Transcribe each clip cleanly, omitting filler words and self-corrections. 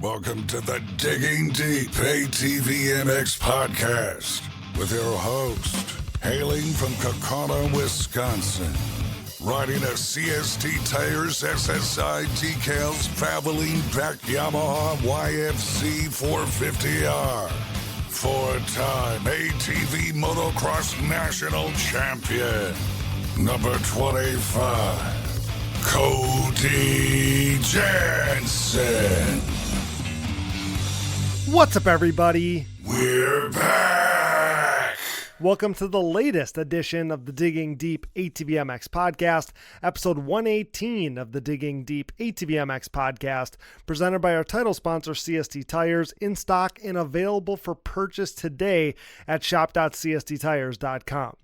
Welcome to the Digging Deep ATVMX Podcast with your host, hailing from Kaukauna, Wisconsin, riding a CST Tires SSI Decals Valvoline Back Yamaha YFC 450R, four-time ATV Motocross National Champion, number 25, Cody Jansen. What's up, everybody? We're back! Welcome to the latest edition of the Digging Deep ATVMX Podcast, episode 118 of the Digging Deep ATVMX Podcast, presented by our title sponsor, CST Tires, in stock and available for purchase today at shop.csttires.com.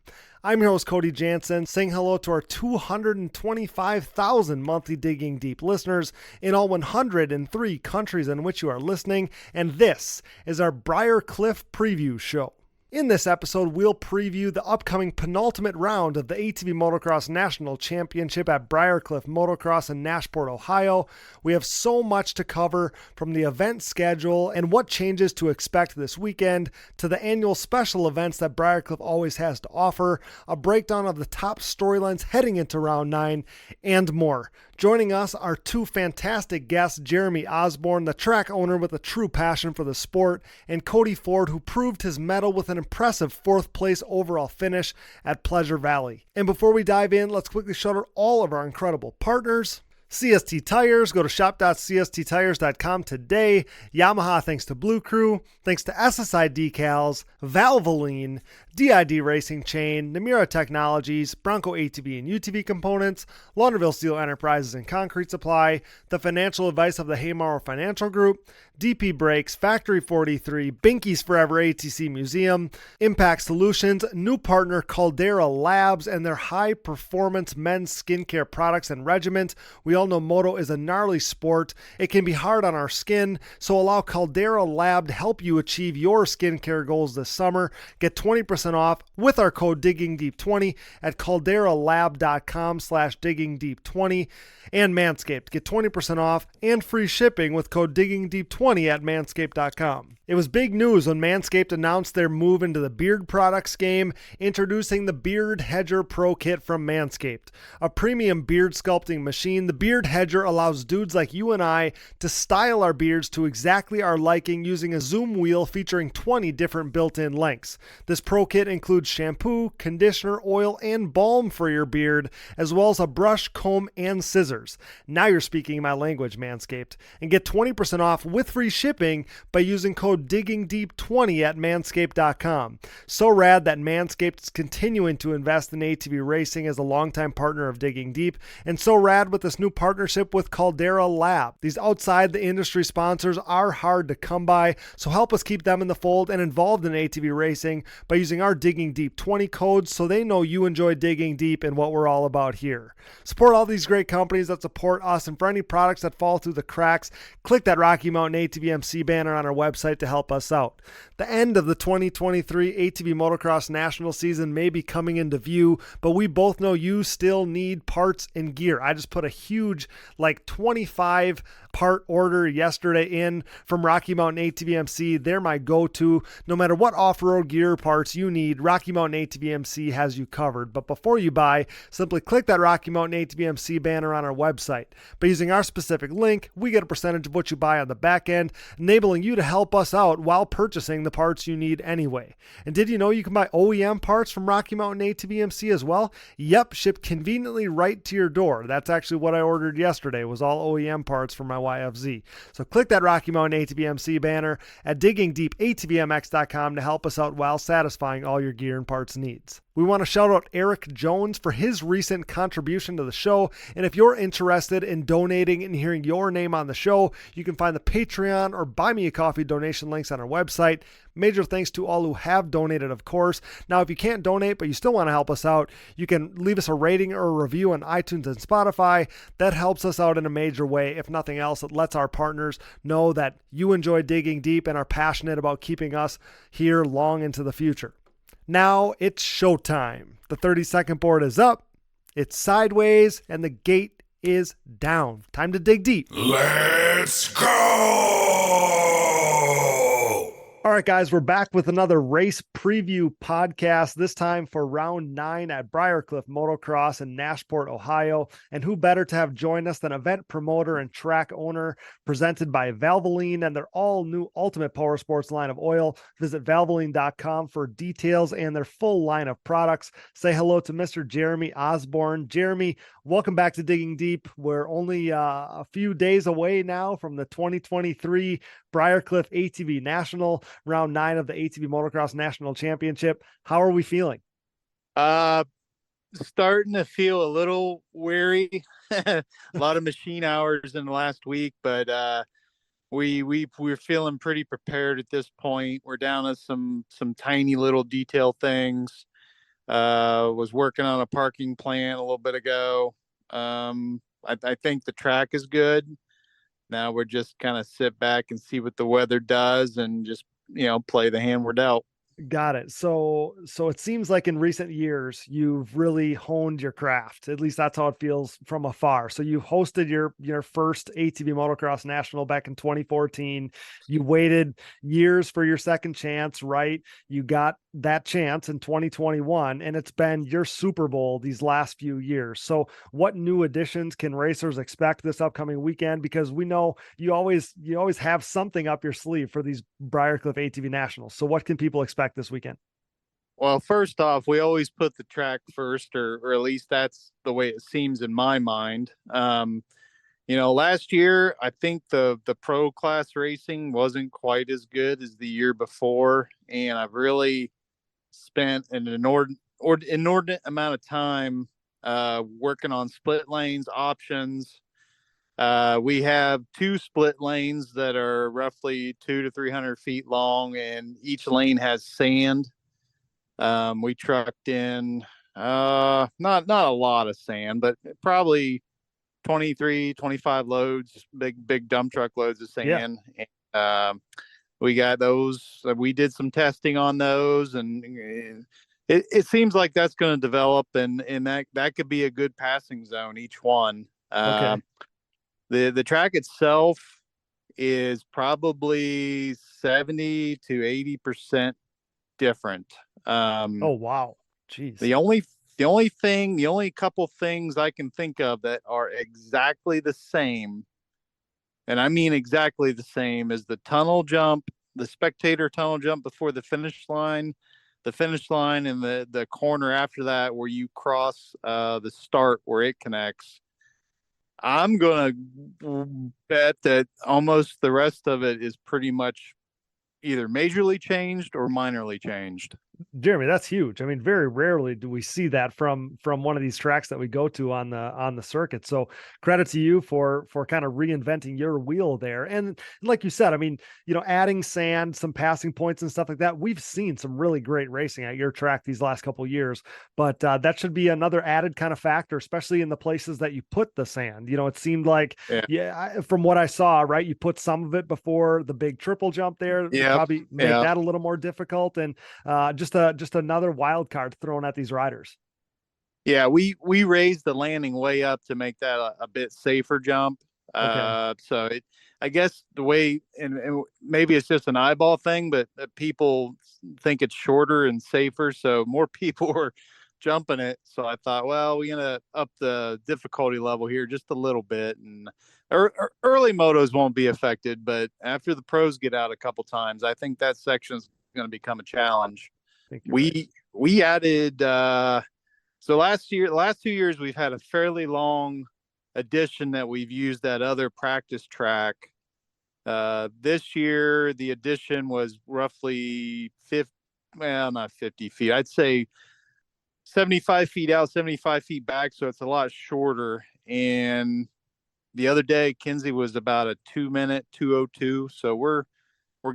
I'm your host, Cody Jansen, saying hello to our 225,000 monthly Digging Deep listeners in all 103 countries in which you are listening, and this is our Briarcliff Preview Show. In this episode, we'll preview the upcoming penultimate round of the ATV Motocross National Championship at Briarcliff Motocross in Nashport, Ohio. We have so much to cover, from the event schedule and what changes to expect this weekend to the annual special events that Briarcliff always has to offer, a breakdown of the top storylines heading into round 9, and more. Joining us are two fantastic guests, Jeremy Osborn, the track owner with a true passion for the sport, and Cody Ford, who proved his mettle with an impressive 4th place overall finish at Pleasure Valley. And before we dive in, let's quickly shout out all of our incredible partners. CST Tires, go to shop.csttires.com today. Yamaha, thanks to Blue Crew. Thanks to SSI Decals, Valvoline, DID Racing Chain, Namura Technologies, Bronco ATV and UTV Components, Launderville Steel Enterprises and Concrete Supply, the financial advice of the Haymauer Financial Group, DP Brakes, Factory 43, Binky's Forever ATC Museum, Impact Solutions, new partner Caldera Labs, and their high-performance men's skincare products and regimens. We all know moto is a gnarly sport. It can be hard on our skin, so allow Caldera Lab to help you achieve your skincare goals this summer. Get 20% off with our code DIGGINGDEEP20 at calderalab.com/diggingdeep20. And Manscaped. Get 20% off and free shipping with code DIGGINGDEEP20 at manscaped.com. It was big news when Manscaped announced their move into the beard products game, introducing the Beard Hedger Pro Kit from Manscaped. A premium beard sculpting machine, the Beard Hedger allows dudes like you and I to style our beards to exactly our liking using a zoom wheel featuring 20 different built-in lengths. This Pro Kit includes shampoo, conditioner, oil, and balm for your beard, as well as a brush, comb, and scissors. Now you're speaking my language, Manscaped. And get 20% off with free shipping by using code DIGGINGDEEP20 at manscaped.com. So rad that Manscaped is continuing to invest in ATV racing as a longtime partner of Digging Deep, and so rad with this new partnership with Caldera Lab. These outside the industry sponsors are hard to come by, so help us keep them in the fold and involved in ATV racing by using our Digging Deep 20 codes so they know you enjoy digging deep and what we're all about here. Support all these great companies that support us, and for any products that fall through the cracks, click that Rocky Mountain ATVMC banner on our website to help us out. The end of the 2023 ATV Motocross National season may be coming into view, but we both know you still need parts and gear. I just put a huge 25 part order yesterday in from Rocky Mountain ATVMC. They're my go-to. No matter what off-road gear parts you need, Rocky Mountain ATVMC has you covered. But before you buy, simply click that Rocky Mountain ATVMC banner on our website. By using our specific link, we get a percentage of what you buy on the back end, enabling you to help us out while purchasing the parts you need anyway. And did you know you can buy OEM parts from Rocky Mountain ATVMC as well? Yep, shipped conveniently right to your door. That's actually what I ordered yesterday, was all OEM parts for my YFZ. So click that Rocky Mountain ATVMC banner at diggingdeepatvmx.com to help us out while satisfying all your gear and parts needs. We want to shout out Eric Jones for his recent contribution to the show. And if you're interested in donating and hearing your name on the show, you can find the Patreon or Buy Me a Coffee donation links on our website. Major thanks to all who have donated, of course. Now, if you can't donate, but you still want to help us out, you can leave us a rating or a review on iTunes and Spotify. That helps us out in a major way. If nothing else, it lets our partners know that you enjoy digging deep and are passionate about keeping us here long into the future. Now it's showtime. The 30-second board is up, it's sideways, and the gate is down. Time to dig deep. Let's go! All right, guys, we're back with another race preview podcast, this time for round 9 at Briarcliff Motocross in Nashport, Ohio. And who better to have join us than event promoter and track owner, presented by Valvoline and their all-new Ultimate Power Sports line of oil. Visit valvoline.com for details and their full line of products. Say hello to Mr. Jeremy Osborn. Jeremy, welcome back to Digging Deep. We're only a few days away now from the 2023 Briarcliff ATV National, round 9 of the ATV Motocross National Championship. How are we feeling? Starting to feel a little weary. A lot of machine hours in the last week, but we're feeling pretty prepared at this point. We're down to some tiny little detail things. Was working on a parking plan a little bit ago. I think the track is good. Now we're just kind of sit back and see what the weather does and just, play the hand we're dealt. Got it. So it seems like in recent years, you've really honed your craft. At least that's how it feels from afar. So you hosted your first ATV Motocross National back in 2014. You waited years for your second chance, right? You got that chance in 2021, and it's been your Super Bowl these last few years. So what new additions can racers expect this upcoming weekend? Because we know you always have something up your sleeve for these Briarcliff ATV Nationals. So what can people expect this weekend? Well, first off, we always put the track first, or at least that's the way it seems in my mind. Last year, I think the pro class racing wasn't quite as good as the year before, and I've really spent an inordinate amount of time working on split lanes options. We have 2 split lanes that are roughly 200 to 300 feet long, and each lane has sand. We trucked in not a lot of sand, but probably 23, 25 loads, big dump truck loads of sand. Yeah. And we got those. We did some testing on those, and it seems like that's going to develop, and that could be a good passing zone, each one. Okay. The track itself is probably 70 to 80% different. Oh, wow. Jeez. The only couple things I can think of that are exactly the same, and I mean exactly the same, is the tunnel jump, the spectator tunnel jump before the finish line, and the corner after that where you cross the start where it connects. I'm going to bet that almost the rest of it is pretty much either majorly changed or minorly changed. Jeremy, that's huge. I mean, very rarely do we see that from one of these tracks that we go to on the circuit. So credit to you for kind of reinventing your wheel there. And like you said, I mean, adding sand, some passing points and stuff like that. We've seen some really great racing at your track these last couple of years, but that should be another added kind of factor, especially in the places that you put the sand. It seemed like, from what I saw, right, you put some of it before the big triple jump there. Yeah, probably make that a little more difficult, and just another wild card thrown at these riders. Yeah, we raised the landing way up to make that a bit safer jump. Okay. So I guess the way, and maybe it's just an eyeball thing, but people think it's shorter and safer, so more people were jumping it. So I thought, well, we're gonna up the difficulty level here just a little bit, and early motos won't be affected, but after the pros get out a couple times, I think that section's going to become a challenge. We added so last 2 years we've had a fairly long addition that we've used that other practice track. This year the addition was roughly not 50 feet, I'd say 75 feet out, 75 feet back, so it's a lot shorter. And the other day Kinsey was about a 2-minute 2:02, so we're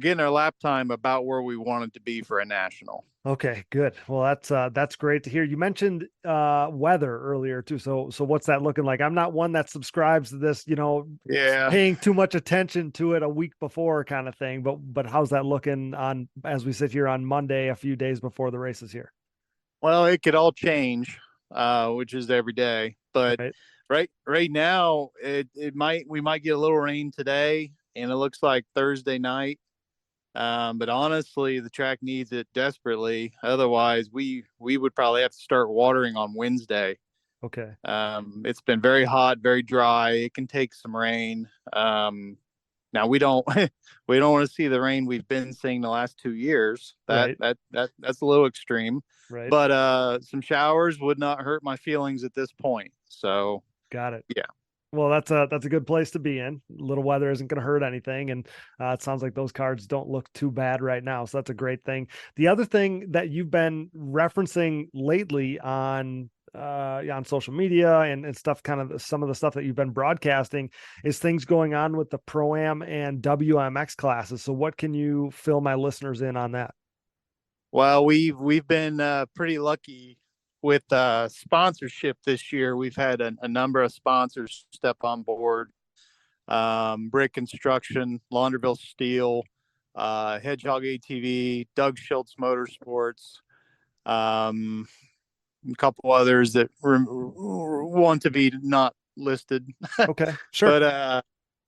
getting our lap time about where we want it to be for a national. Okay, good. Well, that's great to hear. You mentioned weather earlier too. So what's that looking like? I'm not one that subscribes to this, paying too much attention to it a week before kind of thing. But how's that looking on as we sit here on Monday, a few days before the race is here? Well, it could all change, which is every day. But right now, we might get a little rain today, and it looks like Thursday night But honestly, the track needs it desperately. Otherwise, we would probably have to start watering on Wednesday. Okay. It's been very hot, very dry. It can take some rain. Now we don't we don't want to see the rain we've been seeing the last 2 years. Right. That's a little extreme. Right. But some showers would not hurt my feelings at this point. So Got it. yeah. Well, that's a good place to be in. Little weather isn't going to hurt anything, and it sounds like those cards don't look too bad right now. So that's a great thing. The other thing that you've been referencing lately on social media and stuff, kind of some of the stuff that you've been broadcasting, is things going on with the Pro-Am and WMX classes. So what can you fill my listeners in on that? Well, we've been pretty lucky with sponsorship this year. We've had a number of sponsors step on board. Brick Construction, Launderville Steel, Hedgehog ATV, Doug Schultz Motorsports, a couple others that want to be not listed. Okay, sure. But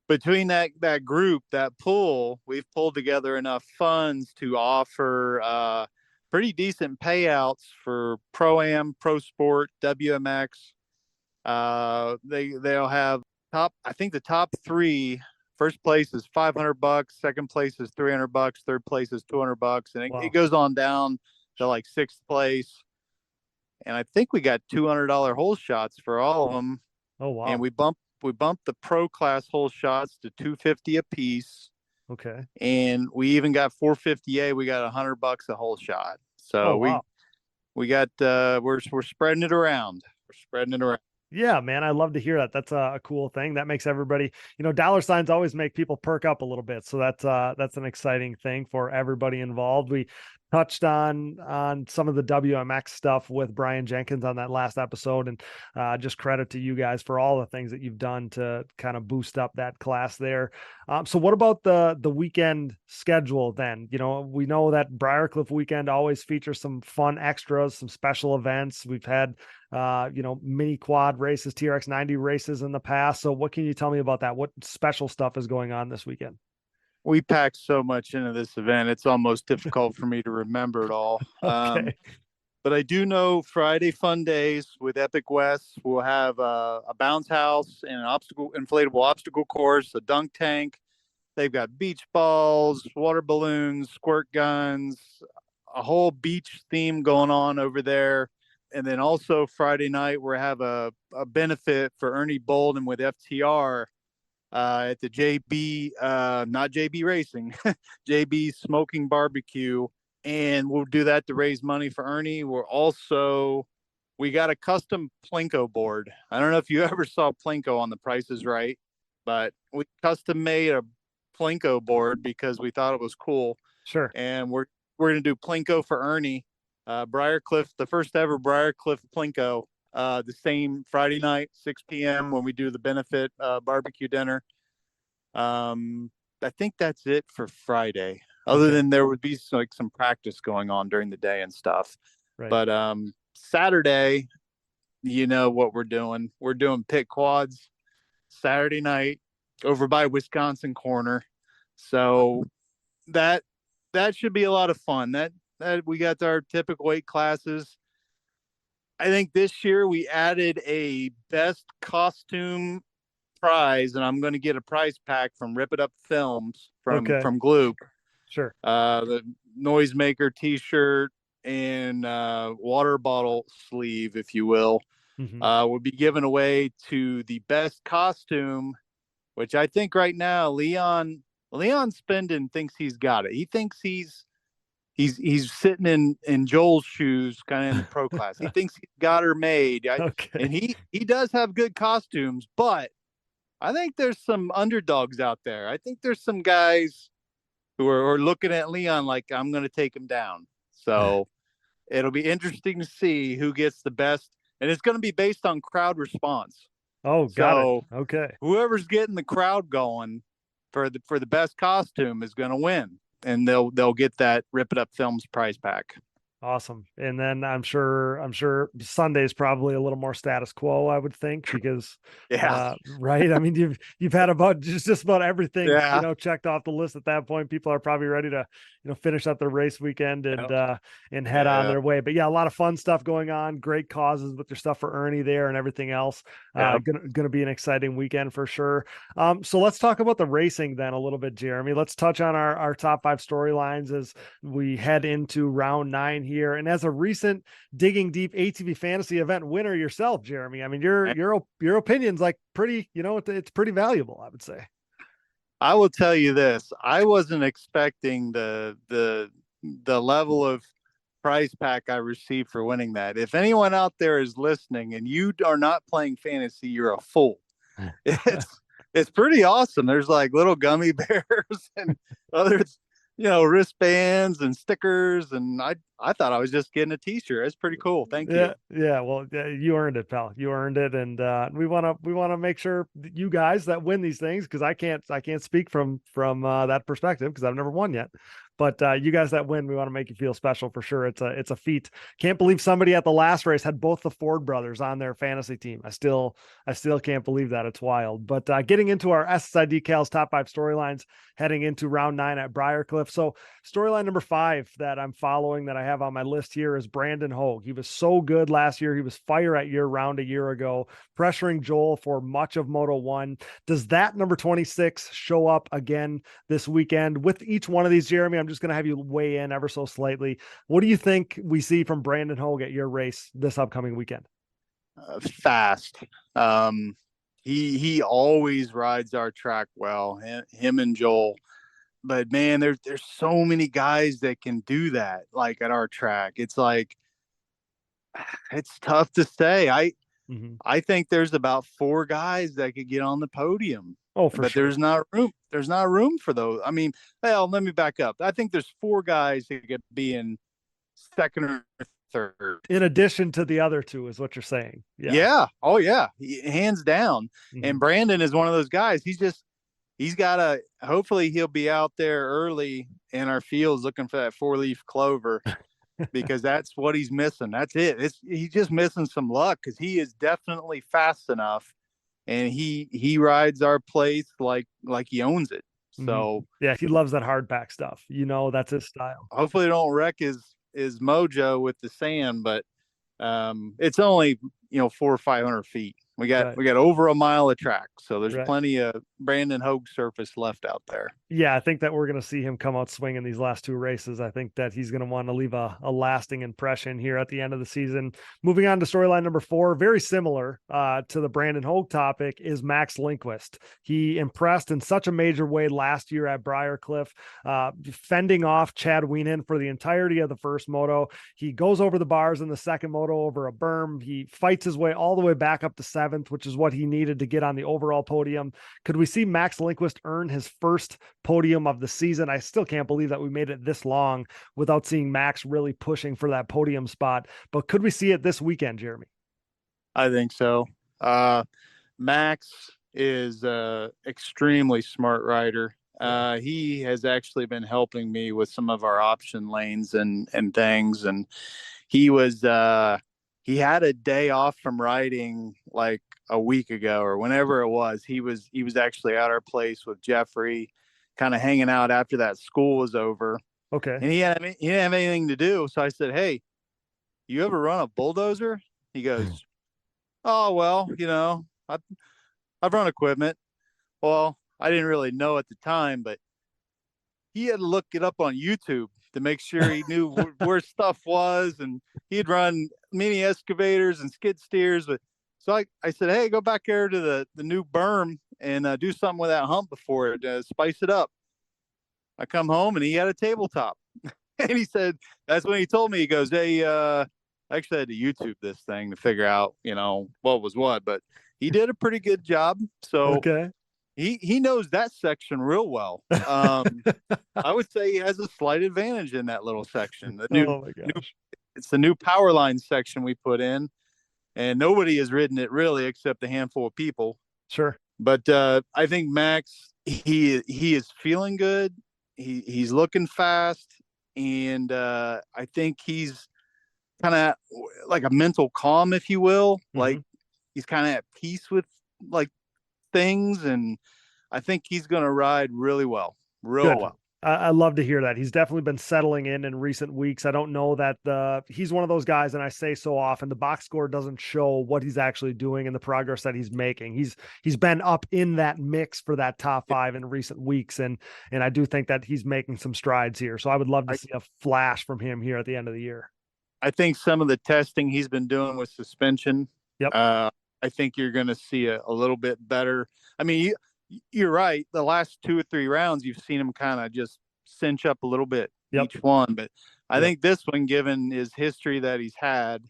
between that group, that pool, we've pulled together enough funds to offer pretty decent payouts for Pro-Am, Pro Sport, WMX. They'll have I think the top three. First place is $500, second place is $300, third place is $200, and Wow. it goes on down to like sixth place. And I think we got $200 hole shots for all of them. Oh wow. And we bumped the pro class hole shots to $250 a piece. Okay. And we even got 450A. We got $100 a hole shot. So wow. we got we're spreading it around. We're spreading it around. Yeah, man, I love to hear that. That's a cool thing. That makes everybody, dollar signs always make people perk up a little bit. So that's an exciting thing for everybody involved. We touched on some of the WMX stuff with Brian Jenkins on that last episode, and just credit to you guys for all the things that you've done to kind of boost up that class there. So what about the weekend schedule then? We know that Briarcliff weekend always features some fun extras, some special events. We've had mini quad races, TRX 90 races in the past. So what can you tell me about that? What special stuff is going on this weekend? We packed so much into this event. It's almost difficult for me to remember it all. Okay. But I do know Friday fun days with Epic West. We'll have a bounce house and an inflatable obstacle course, a dunk tank. They've got beach balls, water balloons, squirt guns, a whole beach theme going on over there. And then also Friday night, we have a benefit for Ernie Bolden with FTR at the JB, not JB Racing, JB Smoking Barbecue. And we'll do that to raise money for Ernie. We got a custom Plinko board. I don't know if you ever saw Plinko on The Price is Right, but we custom made a Plinko board because we thought it was cool. Sure. And we're going to do Plinko for Ernie. Briarcliff, the first ever Briarcliff Plinko, the same Friday night, 6 p.m. when we do the benefit barbecue dinner. I think that's it for Friday. Other than there would be some practice going on during the day and stuff. Right. But Saturday, you know what we're doing. We're doing pit quads Saturday night over by Wisconsin Corner. So that should be a lot of fun. That we got our typical 8 classes. I think this year we added a best costume prize, and I'm going to get a prize pack from Rip It Up Films from Gloop. Sure. The Noisemaker t-shirt and water bottle sleeve, if you will, will be given away to the best costume, which I think right now Leon Spendon thinks he's got it. He thinks he's sitting in Joel's shoes, kind of in the pro class. He thinks he's got her made. And he does have good costumes, but I think there's some underdogs out there. I think there's some guys who are looking at Leon like, I'm going to take him down. So it'll be interesting to see who gets the best. And it's going to be based on crowd response. Oh, got it. Okay. Whoever's getting the crowd going for the best costume is going to win. And they'll get that Rip It Up Films prize pack. Awesome. And then I'm sure Sunday's probably a little more status quo, I would think, because right. I mean, you've had about just about everything, checked off the list at that point. People are probably ready to, finish up their race weekend and head on their way. But yeah, a lot of fun stuff going on, great causes with your stuff for Ernie there and everything else. Gonna be an exciting weekend for sure. So let's talk about the racing then a little bit, Jeremy. Let's touch on our top 5 storylines as we head into round 9 here. And as a recent Digging Deep ATV fantasy event winner yourself, Jeremy, I mean, your opinion's like pretty, it's pretty valuable, I would say. I will tell you this. I wasn't expecting the level of prize pack I received for winning that. If anyone out there is listening and you are not playing fantasy, you're a fool. It's pretty awesome. There's like little gummy bears and other wristbands and stickers, and I thought I was just getting a t-shirt. It's pretty cool. Thank you. Yeah. Well, you earned it, pal. You earned it. And we want to make sure that you guys that win these things, because I can't speak from that perspective because I've never won yet. But you guys that win, we want to make you feel special for sure. It's a feat. Can't believe somebody at the last race had both the Ford brothers on their fantasy team. I still can't believe that. It's wild. But getting into our SSI Decals top 5 storylines heading into round 9 at Briarcliff. So storyline number 5 that I'm following that I have on my list here is Brandon Hogue. He was so good last year. He was fire at year round a year ago, pressuring Joel for much of Moto 1. Does that number 26 show up again this weekend? With each one of these, Jeremy, I'm just going to have you weigh in ever so slightly. What do you think we see from Brandon Hogue at your race this upcoming weekend? Fast. He always rides our track well, him and Joel. But man, there's so many guys that can do that. Like at our track, it's like, it's tough to say. I think there's about 4 guys that could get on the podium. Oh, for but sure. There's not room. There's not room for those. I mean, well, let me back up. I think there's 4 guys that could be in second or third. In addition to the other 2 is what you're saying. Yeah. Oh yeah. Hands down. And Brandon is one of those guys. He's got hopefully he'll be out there early in our fields looking for that 4-leaf clover because that's what he's missing. That's it. He's just missing some luck because he is definitely fast enough and he rides our place like he owns it. So yeah, he loves that hard pack stuff. That's his style. Hopefully don't wreck his mojo with the sand, but it's only 400 or 500 feet. We got over a mile of track, so there's plenty of Brandon Hogue surface left out there. Yeah, I think that we're going to see him come out swinging these last 2 races. I think that he's going to want to leave a lasting impression here at the end of the season. Moving on to storyline number 4, very similar to the Brandon Hogue topic, is Max Lindquist. He impressed in such a major way last year at Briarcliff, fending off Chad Wienen for the entirety of the first moto. He goes over the bars in the second moto over a berm. He fights his way all the way back up to 7th, which is what he needed to get on the overall podium. Could we see Max Lindquist earn his first podium of the season? I still can't believe that we made it this long without seeing Max really pushing for that podium spot. But could we see it this weekend, Jeremy? I think so. Max is extremely smart rider. He has actually been helping me with some of our option lanes and things. And he was he had a day off from riding like a week ago or whenever it was. He was actually at our place with Jeffrey, kind of hanging out after that school was over. Okay. And he didn't have anything to do. So I said, "Hey, you ever run a bulldozer?" He goes, "Oh, well, I've run equipment." Well, I didn't really know at the time, but he had to look it up on YouTube to make sure he knew where stuff was. And he'd run mini excavators and skid steers. But so I said, "Hey, go back there to the new berm and do something with that hump before it, spice it up." I come home and he had a tabletop. And he said, that's when he told me, he goes, "Hey, I actually had to YouTube this thing to figure out, what was what." But he did a pretty good job. So okay. He knows that section real well. I would say he has a slight advantage in that little section. It's the new power line section we put in, and nobody has ridden it really except a handful of people. Sure. But I think Max, he is feeling good. He's looking fast, and I think he's kind of like a mental calm, if you will. Mm-hmm. Like he's kind of at peace with like things. And I think he's going to ride really well, real well. I love to hear that. He's definitely been settling in recent weeks. I don't know that he's one of those guys, and I say so often, the box score doesn't show what he's actually doing and the progress that he's making. He's been up in that mix for that top 5 in recent weeks, and I do think that he's making some strides here. So I would love to see a flash from him here at the end of the year. I think some of the testing he's been doing with suspension, I think you're going to see a little bit better. I mean, you're right. The last 2 or 3 rounds, you've seen him kind of just cinch up a little bit each one. But I think this one, given his history that he's had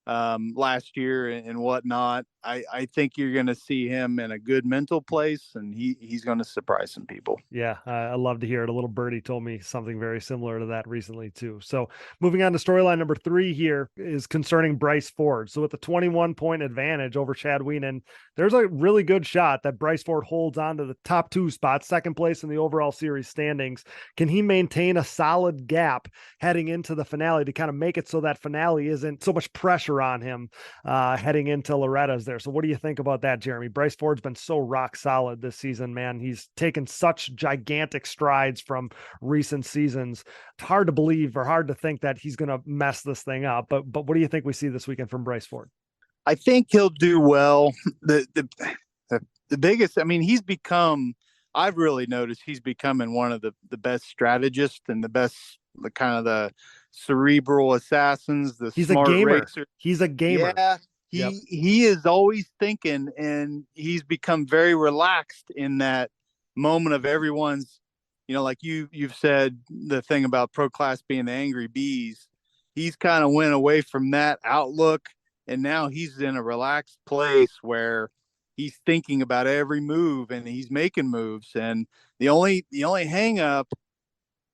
last year and whatnot, I think you're going to see him in a good mental place, and he's going to surprise some people. Yeah, I love to hear it. A little birdie told me something very similar to that recently too. So moving on to storyline number 3 here is concerning Bryce Ford. So with the 21-point advantage over Chad Wienen, there's a really good shot that Bryce Ford holds on to the top 2 spots, second place in the overall series standings. Can he maintain a solid gap heading into the finale to kind of make it so that finale isn't so much pressure on him heading into Loretta's there? So what do you think about that, Jeremy? Bryce Ford's been so rock solid this season, man. He's taken such gigantic strides from recent seasons. It's hard to believe or hard to think that he's going to mess this thing up. But what do you think we see this weekend from Bryce Ford? I think he'll do well. The biggest, I mean, I've really noticed he's becoming one of the best strategists and the best, the kind of the cerebral assassins, he's smart a gamer. racer. He's a gamer. Yeah. He is always thinking, and he's become very relaxed in that moment of everyone's, like you've said the thing about pro class being the angry bees. He's kind of went away from that outlook, and now he's in a relaxed place where he's thinking about every move and he's making moves. And the only hang up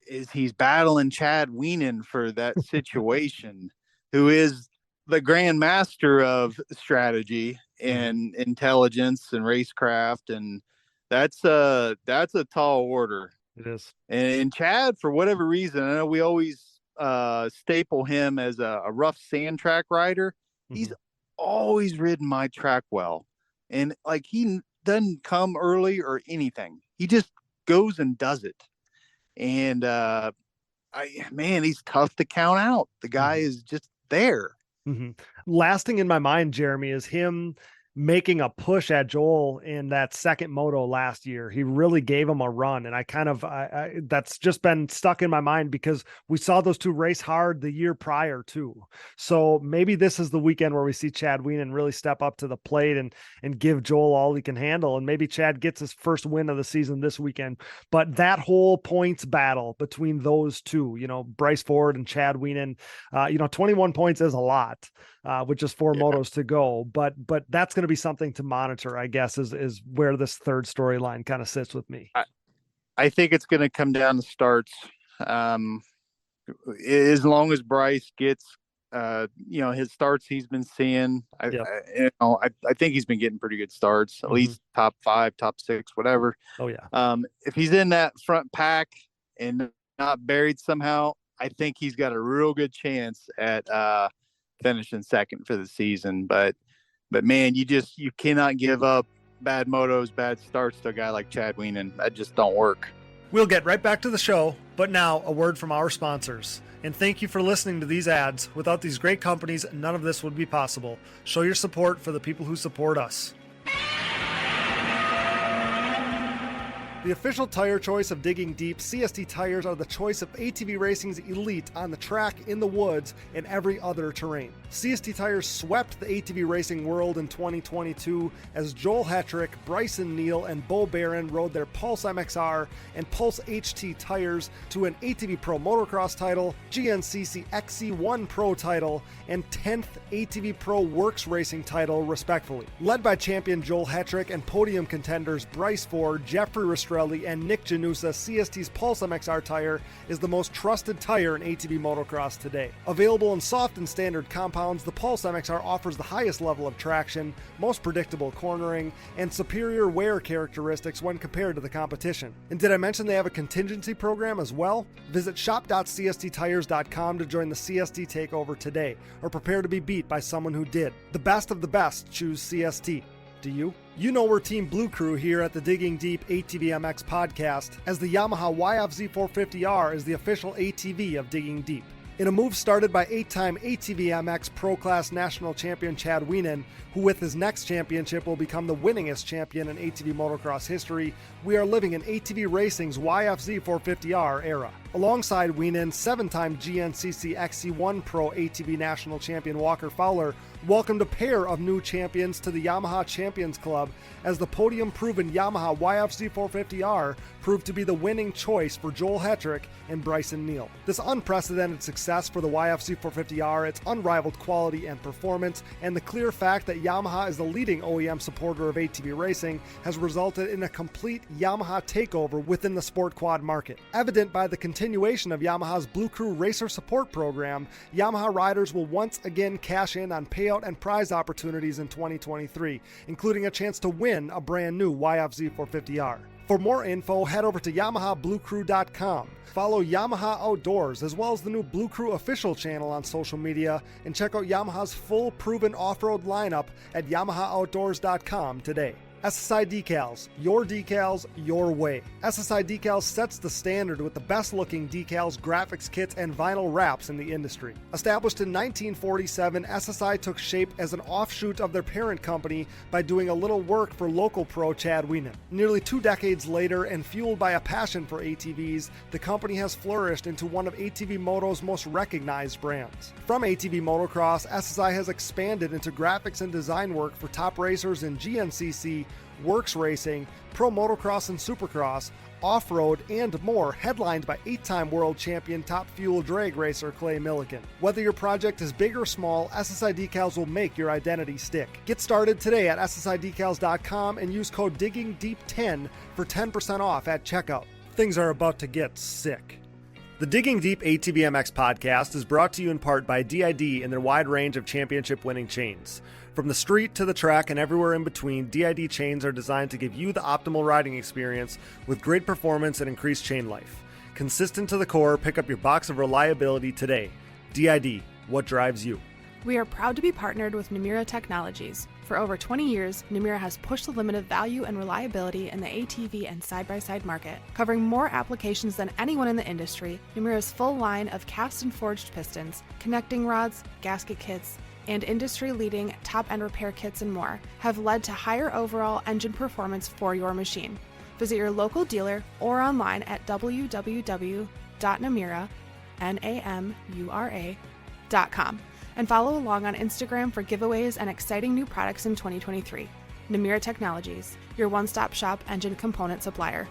is he's battling Chad Wienen for that situation, who is the grand master of strategy and intelligence and racecraft. And that's a tall order. It is. And Chad, for whatever reason, I know we always staple him as a rough sand track rider. Mm-hmm. He's always ridden my track well. And like, he doesn't come early or anything. He just goes and does it. And he's tough to count out. The guy is just there. Mm-hmm. Lasting in my mind, Jeremy, is him making a push at Joel in that second moto last year. He really gave him a run. And I that's just been stuck in my mind because we saw those two race hard the year prior too. So maybe this is the weekend where we see Chad Wienen really step up to the plate and give Joel all he can handle. And maybe Chad gets his first win of the season this weekend. But that whole points battle between those two, Bryce Ford and Chad Wienen, 21 points is a lot, with just 4 motos to go. But that's going to be something to monitor, I guess, is where this third storyline kind of sits with me. I think it's going to come down to starts. As long as Bryce gets, his starts he's been seeing, I think he's been getting pretty good starts, at least top 5, top 6, whatever. Oh yeah. If he's in that front pack and not buried somehow, I think he's got a real good chance at finishing second for the season. But man, you cannot give up bad motos, bad starts to a guy like Chad Wienen. That just don't work. We'll get right back to the show, but now a word from our sponsors. And thank you for listening to these ads. Without these great companies, none of this would be possible. Show your support for the people who support us. The official tire choice of Digging Deep, CST tires are the choice of ATV racing's elite on the track, in the woods, and every other terrain. CST tires swept the ATV racing world in 2022 as Joel Hetrick, Bryson Neal, and Bo Barron rode their Pulse MXR and Pulse HT tires to an ATV Pro Motocross title, GNCC XC1 Pro title, and 10th ATV Pro Works Racing title, respectively. Led by champion Joel Hetrick and podium contenders Bryce Ford, Jeffrey Restrepo, Rastrelli and Nick Janusa, CST's Pulse MXR tire is the most trusted tire in ATV motocross today. Available in soft and standard compounds, the Pulse MXR offers the highest level of traction, most predictable cornering, and superior wear characteristics when compared to the competition. And did I mention they have a contingency program as well? Visit shop.csttires.com to join the CST takeover today, or prepare to be beat by someone who did. The best of the best choose CST. Do you? You know we're Team Blue Crew here at the Digging Deep ATVMX Podcast, as the Yamaha YFZ450R is the official ATV of Digging Deep. In a move started by 8-time ATVMX Pro Class National Champion Chad Wienen, who with his next championship will become the winningest champion in ATV motocross history, we are living in ATV racing's YFZ450R era. Alongside Wienen, 7-time GNCC XC1 Pro ATV National Champion Walker Fowler welcomed a pair of new champions to the Yamaha Champions Club, as the podium-proven Yamaha YFZ450R proved to be the winning choice for Joel Hetrick and Bryson Neal. This unprecedented success for the YFZ450R, its unrivaled quality and performance, and the clear fact that Yamaha is the leading OEM supporter of ATV racing has resulted in a complete Yamaha takeover within the sport quad market. Evident by the continuation of Yamaha's Blue Crew Racer Support Program, Yamaha riders will once again cash in on payout and prize opportunities in 2023, including a chance to win a brand new YFZ450R. For more info, head over to YamahaBlueCrew.com. Follow Yamaha Outdoors, as well as the new Blue Crew official channel on social media, and check out Yamaha's full proven off-road lineup at YamahaOutdoors.com today. SSI Decals, your way. SSI Decals sets the standard with the best looking decals, graphics kits, and vinyl wraps in the industry. Established in 1947, SSI took shape as an offshoot of their parent company by doing a little work for local pro Chad Wienen. Nearly 2 decades later, and fueled by a passion for ATVs, the company has flourished into one of ATV Moto's most recognized brands. From ATV Motocross, SSI has expanded into graphics and design work for top racers in GNCC, Works Racing, Pro Motocross and Supercross, off-road, and more, headlined by 8-time world champion top fuel drag racer Clay Milliken. Whether your project is big or small, SSI Decals will make your identity stick. Get started today at SSIDecals.com and use code DIGGINGDEEP10 for 10% off at checkout. Things are about to get sick. The Digging Deep ATVMX Podcast is brought to you in part by DID and their wide range of championship-winning chains. From the street to the track and everywhere in between, DID chains are designed to give you the optimal riding experience with great performance and increased chain life. Consistent to the core, pick up your box of reliability today. DID, what drives you? We are proud to be partnered with Namura Technologies. For over 20 years, Namura has pushed the limit of value and reliability in the ATV and side-by-side market. Covering more applications than anyone in the industry, Namura's full line of cast and forged pistons, connecting rods, gasket kits, and industry-leading top-end repair kits and more have led to higher overall engine performance for your machine. Visit your local dealer or online at www.namura.com and follow along on Instagram for giveaways and exciting new products in 2023. Namura Technologies, your one-stop shop engine component supplier.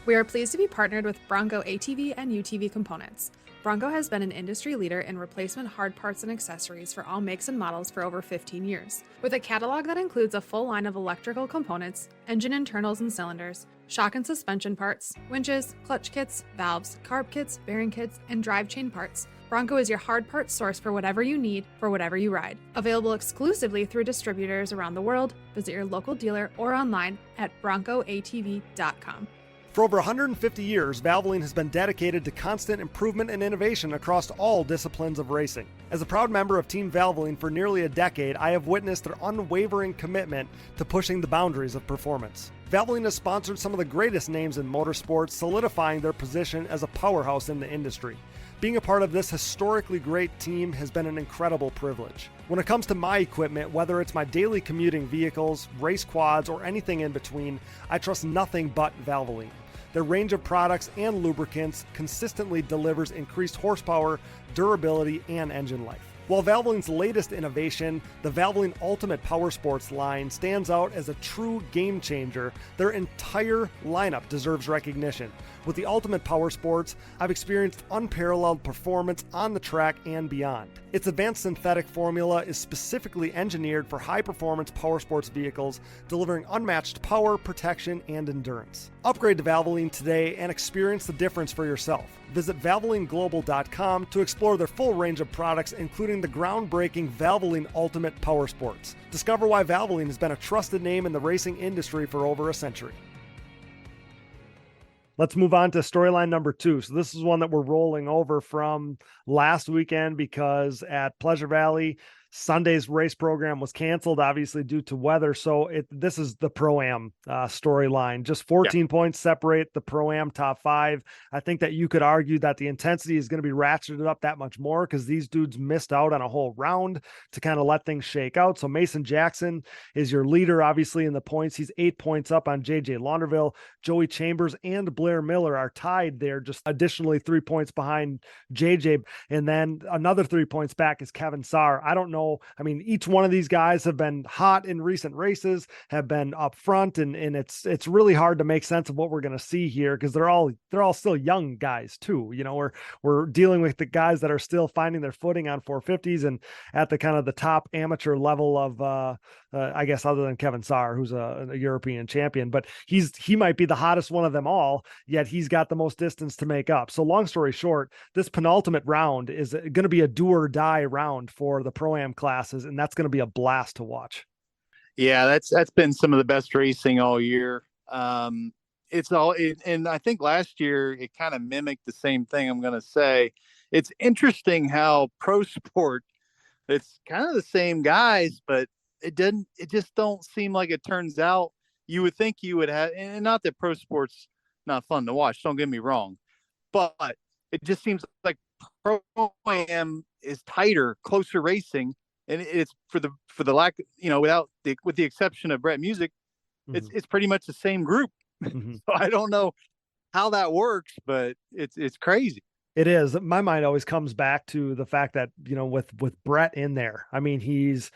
We are pleased to be partnered with Bronco ATV and UTV Components. Bronco has been an industry leader in replacement hard parts and accessories for all makes and models for over 15 years. With a catalog that includes a full line of electrical components, engine internals and cylinders, shock and suspension parts, winches, clutch kits, valves, carb kits, bearing kits, and drive chain parts, Bronco is your hard parts source for whatever you need, for whatever you ride. Available exclusively through distributors around the world, visit your local dealer or online at broncoatv.com. For over 150 years, Valvoline has been dedicated to constant improvement and innovation across all disciplines of racing. As a proud member of Team Valvoline for nearly a decade, I have witnessed their unwavering commitment to pushing the boundaries of performance. Valvoline has sponsored some of the greatest names in motorsports, solidifying their position as a powerhouse in the industry. Being a part of this historically great team has been an incredible privilege. When it comes to my equipment, whether it's my daily commuting vehicles, race quads, or anything in between, I trust nothing but Valvoline. Their range of products and lubricants consistently delivers increased horsepower, durability, and engine life. While Valvoline's latest innovation, the Valvoline Ultimate Power Sports line stands out as a true game changer, their entire lineup deserves recognition. With the Ultimate Power Sports, I've experienced unparalleled performance on the track and beyond. Its advanced synthetic formula is specifically engineered for high-performance power sports vehicles, delivering unmatched power, protection, and endurance. Upgrade to Valvoline today and experience the difference for yourself. Visit ValvolineGlobal.com to explore their full range of products, including the groundbreaking Valvoline Ultimate Power Sports. Discover why Valvoline has been a trusted name in the racing industry for over a century. Let's move on to storyline number 2. So this is one that we're rolling over from last weekend because at Pleasure Valley, Sunday's race program was canceled, obviously due to weather. So this is the Pro-Am storyline. Just 14 points separate the Pro-Am top 5. I think that you could argue that the intensity is going to be ratcheted up that much more because these dudes missed out on a whole round to kind of let things shake out. So Mason Jackson is your leader, obviously, in the points. He's 8 points up on JJ Launderville. Joey Chambers and Blair Miller are tied there, just additionally 3 points behind JJ. And then another 3 points back is Kevin Saar. I don't know. I mean, each one of these guys have been hot in recent races, have been up front, and it's really hard to make sense of what we're going to see here because they're all still young guys too. You know, we're dealing with the guys that are still finding their footing on 450s and at the kind of the top amateur level of I guess other than Kevin Saar, who's a European champion, but he might be the hottest one of them all, yet he's got the most distance to make up. So long story short, this penultimate round is going to be a do or die round for the Pro-Am classes, and that's going to be a blast to watch. Yeah, that's been some of the best racing all year. And I think last year it kind of mimicked the same thing. I'm going to say it's interesting how pro sport, it's kind of the same guys, but it just don't seem like it turns out. You would think you would have, and not that pro sport's not fun to watch, don't get me wrong, but it just seems like Pro-Am is tighter, closer racing. And it's for the lack, with the exception of Brett Music, it's pretty much the same group. So I don't know how that works, but it's crazy. It is. My mind always comes back to the fact that, with Brett in there, I mean, he's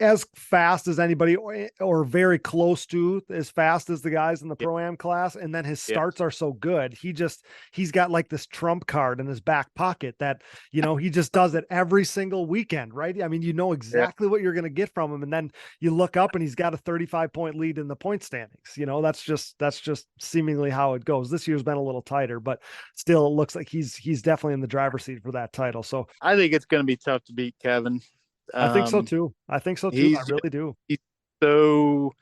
as fast as anybody or very close to as fast as the guys in the Pro-Am class. And then his starts are so good. He's got like this trump card in his back pocket that, he just does it every single weekend, right? I mean, exactly what you're going to get from him. And then you look up and he's got a 35-point lead in the point standings. That's just seemingly how it goes. This year's been a little tighter, but still it looks like he's definitely in the driver's seat for that title. So I think it's going to be tough to beat Kevin. I think so too. I really do. He's so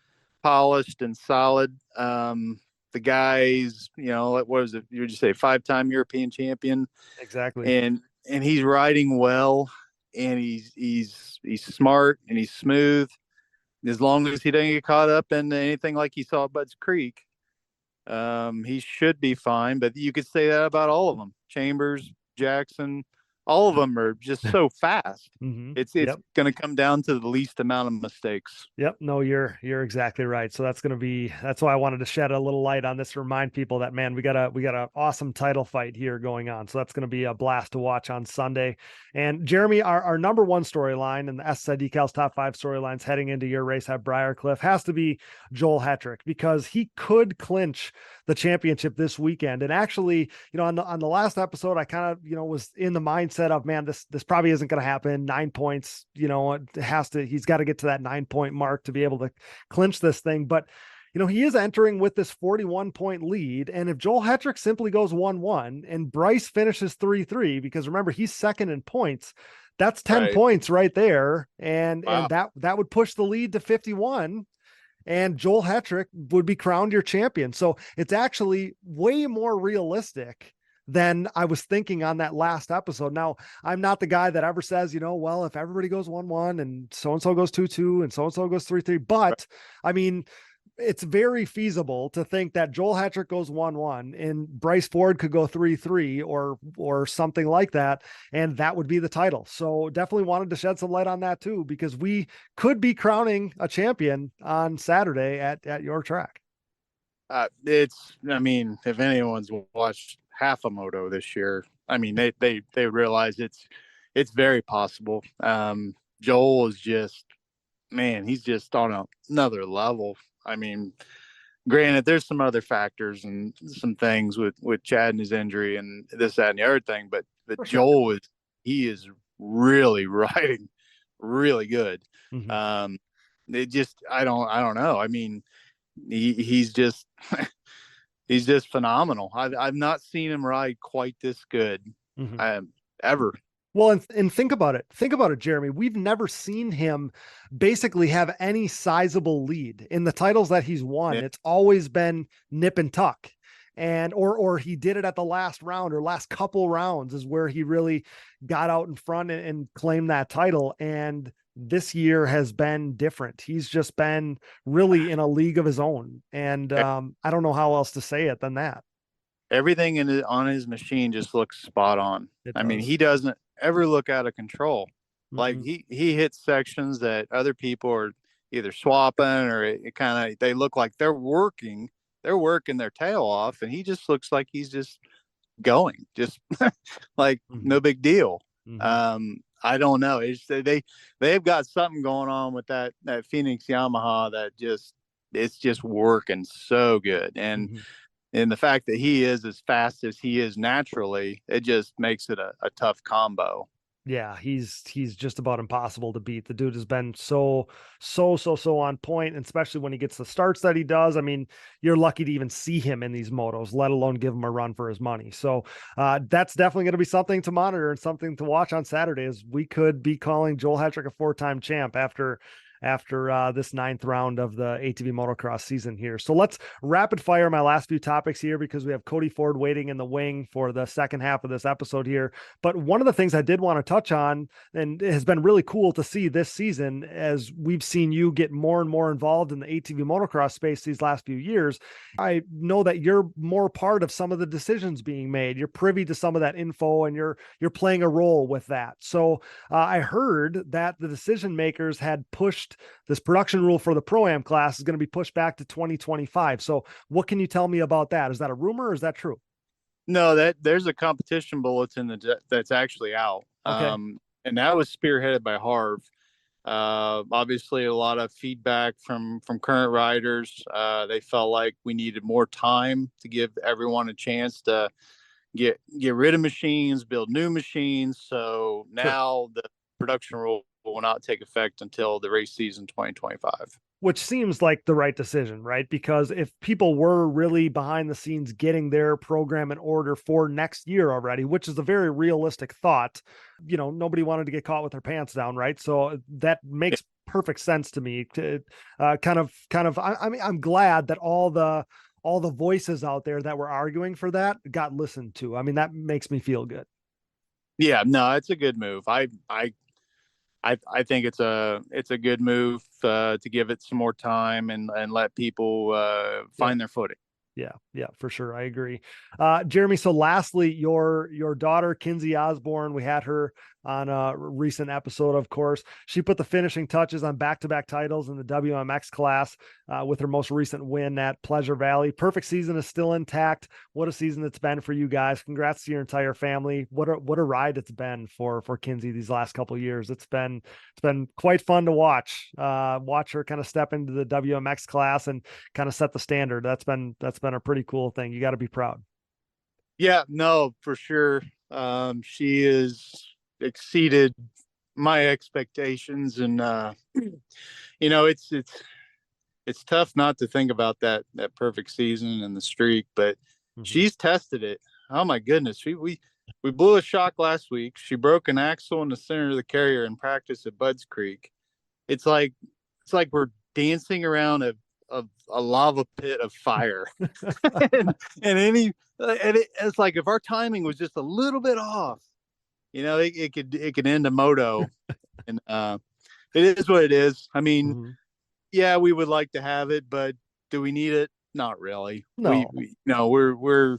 polished and solid. The guy's, what was it? You would just say 5-time European champion. Exactly. And he's riding well, and he's smart and he's smooth. As long as he doesn't get caught up in anything like he saw at Budds Creek, he should be fine. But you could say that about all of them. Chambers, Jackson, all of them are just so fast. It's going to come down to the least amount of mistakes. Yep. No, you're exactly right. So that's why I wanted to shed a little light on this to remind people that, man, we got an awesome title fight here going on. So that's going to be a blast to watch on Sunday. And Jeremy, our number one storyline and the SSI Decals top 5 storylines heading into your race at Briarcliff has to be Joel Hetrick, because he could clinch the championship this weekend. And actually, on the last episode, I kind of, was in the mindset of, man, this probably isn't going to happen. 9 points, he's got to get to that 9-point mark to be able to clinch this thing. But, he is entering with this 41-point lead. And if Joel Hetrick simply goes 1-1 and Bryce finishes 3-3, because remember, he's second in points, that's 10 points right there. And that would push the lead to 51. And Joel Hetrick would be crowned your champion. So it's actually way more realistic than I was thinking on that last episode. Now, I'm not the guy that ever says, well, if everybody goes 1-1 and so-and-so goes 2-2 and so-and-so goes 3-3, but I mean, it's very feasible to think that Joel Hetrick goes 1-1 and Bryce Ford could go 3-3 or something like that. And that would be the title. So definitely wanted to shed some light on that too, because we could be crowning a champion on Saturday at your track. If anyone's watched half a moto this year, they realize It's very possible. Joel is just, man, he's just on another level. I mean, granted, there's some other factors and some things with Chad and his injury and this, that, and the other thing, but Joel he is really riding really good. Mm-hmm. It just, I don't know. I mean, he's just, he's just phenomenal. I've not seen him ride quite this good, ever. Well, and think about it. Think about it, Jeremy. We've never seen him basically have any sizable lead in the titles that he's won. Yeah. It's always been nip and tuck. And or he did it at the last round or last couple rounds is where he really got out in front and claimed that title. And this year has been different. He's just been really in a league of his own. And I don't know how else to say it than that. Everything on his machine just looks spot on. I mean, he doesn't ever look out of control. Mm-hmm. Like he hits sections that other people are either swapping or it kind of, they look like they're working their tail off, and he just looks like he's just going, just like no big deal. I don't know. They've got something going on with that Phoenix Yamaha that it's just working so good. And the fact that he is as fast as he is naturally, it just makes it a tough combo. Yeah, he's just about impossible to beat. The dude has been so on point, and especially when he gets the starts that he does. I mean, you're lucky to even see him in these motos, let alone give him a run for his money. So that's definitely going to be something to monitor and something to watch on Saturday, as we could be calling Joel Hetrick a 4-time champ after this 9th round of the ATV Motocross season here. So let's rapid fire my last few topics here, because we have Cody Ford waiting in the wing for the second half of this episode here. But one of the things I did want to touch on, and it has been really cool to see this season, as we've seen you get more and more involved in the ATV motocross space these last few years. I know that you're more part of some of the decisions being made. You're privy to some of that info, and you're playing a role with that. So I heard that the decision makers had pushed this production rule for the Pro-Am class is going to be pushed back to 2025. So what can you tell me about that? Is that a rumor or is that true? No, there's a competition bulletin that's actually out. Okay. And that was spearheaded by Harv. Obviously a lot of feedback from current riders. They felt like we needed more time to give everyone a chance to get rid of machines, build new machines. So now the production rule will not take effect until the race season 2025. Which seems like the right decision, right? Because if people were really behind the scenes getting their program in order for next year already, which is a very realistic thought, nobody wanted to get caught with their pants down, right? So that makes perfect sense to me. I mean, I'm glad that all the voices out there that were arguing for that got listened to. I mean, that makes me feel good. Yeah, no, it's a good move. I think it's a good move to give it some more time and let people find their footing. Yeah, for sure. I agree. Jeremy, so lastly, your daughter, Kinsey Osborn, we had her on a recent episode, of course. She put the finishing touches on back-to-back titles in the WMX class with her most recent win at Pleasure Valley. Perfect season is still intact. What a season it's been for you guys. Congrats to your entire family. What a ride it's been for Kinsey these last couple of years. It's been quite fun to watch her kind of step into the WMX class and kind of set the standard. That's been a pretty cool thing. You got to be proud. Yeah, no, for sure. She has exceeded my expectations, and it's tough not to think about that perfect season and the streak, but she's tested it. Oh my goodness. We blew a shock last week. She broke an axle in the center of the carrier in practice at Budds Creek. It's like we're dancing around a lava pit of fire. and it's like, if our timing was just a little bit off, it could end a moto. And it is what it is. I mean, yeah, we would like to have it, but do we need it? Not really. No. We're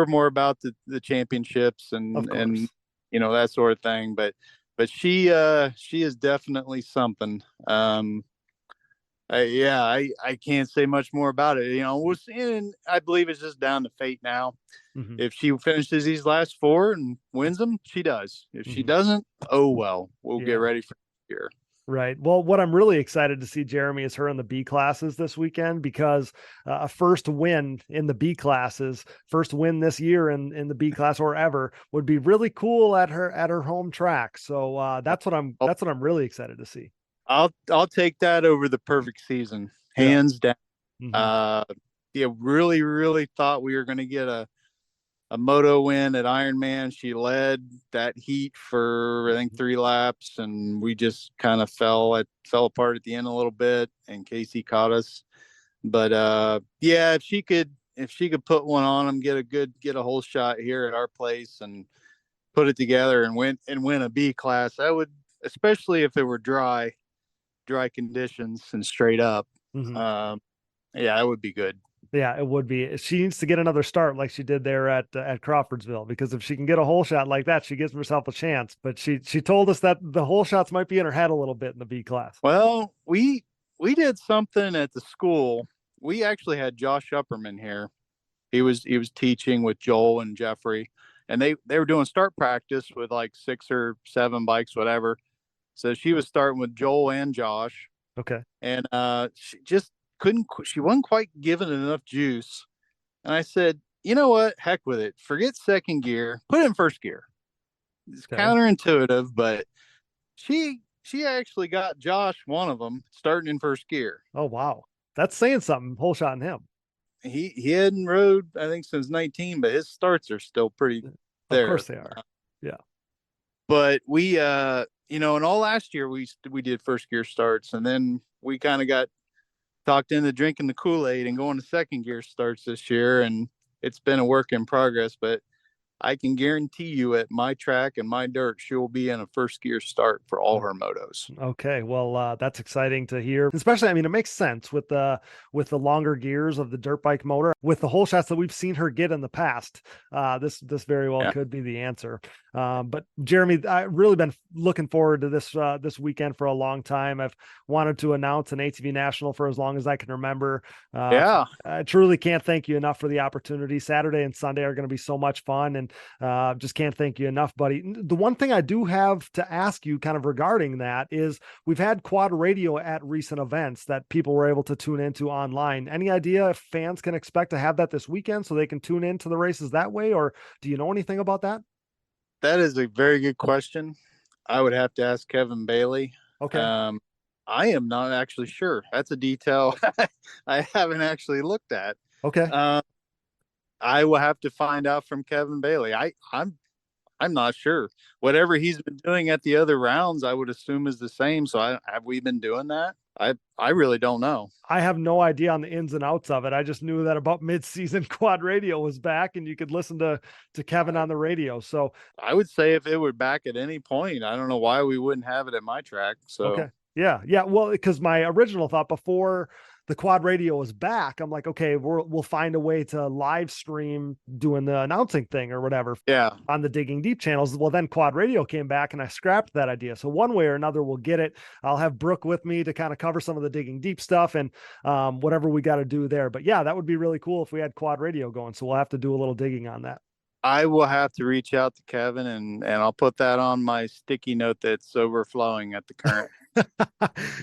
more about the championships and that sort of thing. But she is definitely something. Yeah, I can't say much more about it. We're seeing, I believe it's just down to fate now. Hmm. If she finishes these last four and wins them, she does. If she Hmm. doesn't, oh well, we'll get Yeah. ready for next year. Right. Well, what I'm really excited to see, Jeremy, is her in the B classes this weekend because a first win in the B classes, first win this year in the B class or ever would be really cool at her home track. So that's what I'm really excited to see. I'll take that over the perfect season, Yeah. hands down. Hmm. Yeah, really thought we were going to get a moto win at Ironman. She led that heat for I think 3 laps, and we just kind of fell apart at the end a little bit, and Casey caught us. But yeah, if she could put one on them, get a whole shot here at our place and put it together and win a B class, I would, especially if it were dry conditions and straight up. Hmm. Yeah, it would be good. Yeah, it would be. She needs to get another start like she did there at Crawfordsville, because if she can get a hole shot like that, she gives herself a chance. But she told us that the hole shots might be in her head a little bit in the B class. Well, we did something at the school. We actually had Josh Upperman here. He was teaching with Joel and Jeffrey, and they were doing start practice with like 6 or 7 bikes, whatever. So she was starting with Joel and Josh, Okay. and she just she wasn't quite given enough juice. And I said, you know what? Heck with it. Forget second gear. Put it in first gear. It's Okay. counterintuitive, but she actually got Josh, one of them, starting in first gear. Oh, wow. That's saying something. Whole shot in him. He hadn't rode, I think, since 19, but his starts are still pretty there. Of course they are. Yeah. But we, and all last year we did first gear starts, and then we kind of got talked into drinking the Kool-Aid and going to second gear starts this year, and it's been a work in progress. But I can guarantee you at my track and my dirt, she'll be in a first gear start for all her motos. Okay, well, that's exciting to hear. Especially, I mean, it makes sense with the longer gears of the dirt bike motor, with the hole shots that we've seen her get in the past. This very well could be the answer. But Jeremy, I've really been looking forward to this weekend for a long time. I've wanted to announce an ATV National for as long as I can remember. I truly can't thank you enough for the opportunity. Saturday and Sunday are going to be so much fun, and just can't thank you enough, buddy. The one thing I do have to ask you kind of regarding that is we've had quad radio at recent events that people were able to tune into online. Any idea if fans can expect to have that this weekend so they can tune into the races that way, or do you know anything about that? That is a very good question. I would have to ask Kevin Bailey. Okay. I am not actually sure. That's a detail I haven't actually looked at. Okay. I will have to find out from Kevin Bailey. I'm not sure. Whatever he's been doing at the other rounds, I would assume is the same. So have we been doing that? I really don't know. I have no idea on the ins and outs of it. I just knew that about mid-season quad radio was back and you could listen to Kevin on the radio. So I would say if it were back at any point, I don't know why we wouldn't have it at my track. So okay. Yeah. Well, because my original thought before the quad radio was back, I'm like, okay, we'll find a way to live stream doing the announcing thing or whatever. Yeah. On the Digging Deep channels. Well, then quad radio came back and I scrapped that idea. So one way or another, we'll get it. I'll have Brooke with me to kind of cover some of the Digging Deep stuff and whatever we got to do there. But yeah, that would be really cool if we had quad radio going. So we'll have to do a little digging on that. I will have to reach out to Kevin and I'll put that on my sticky note that's overflowing at the current.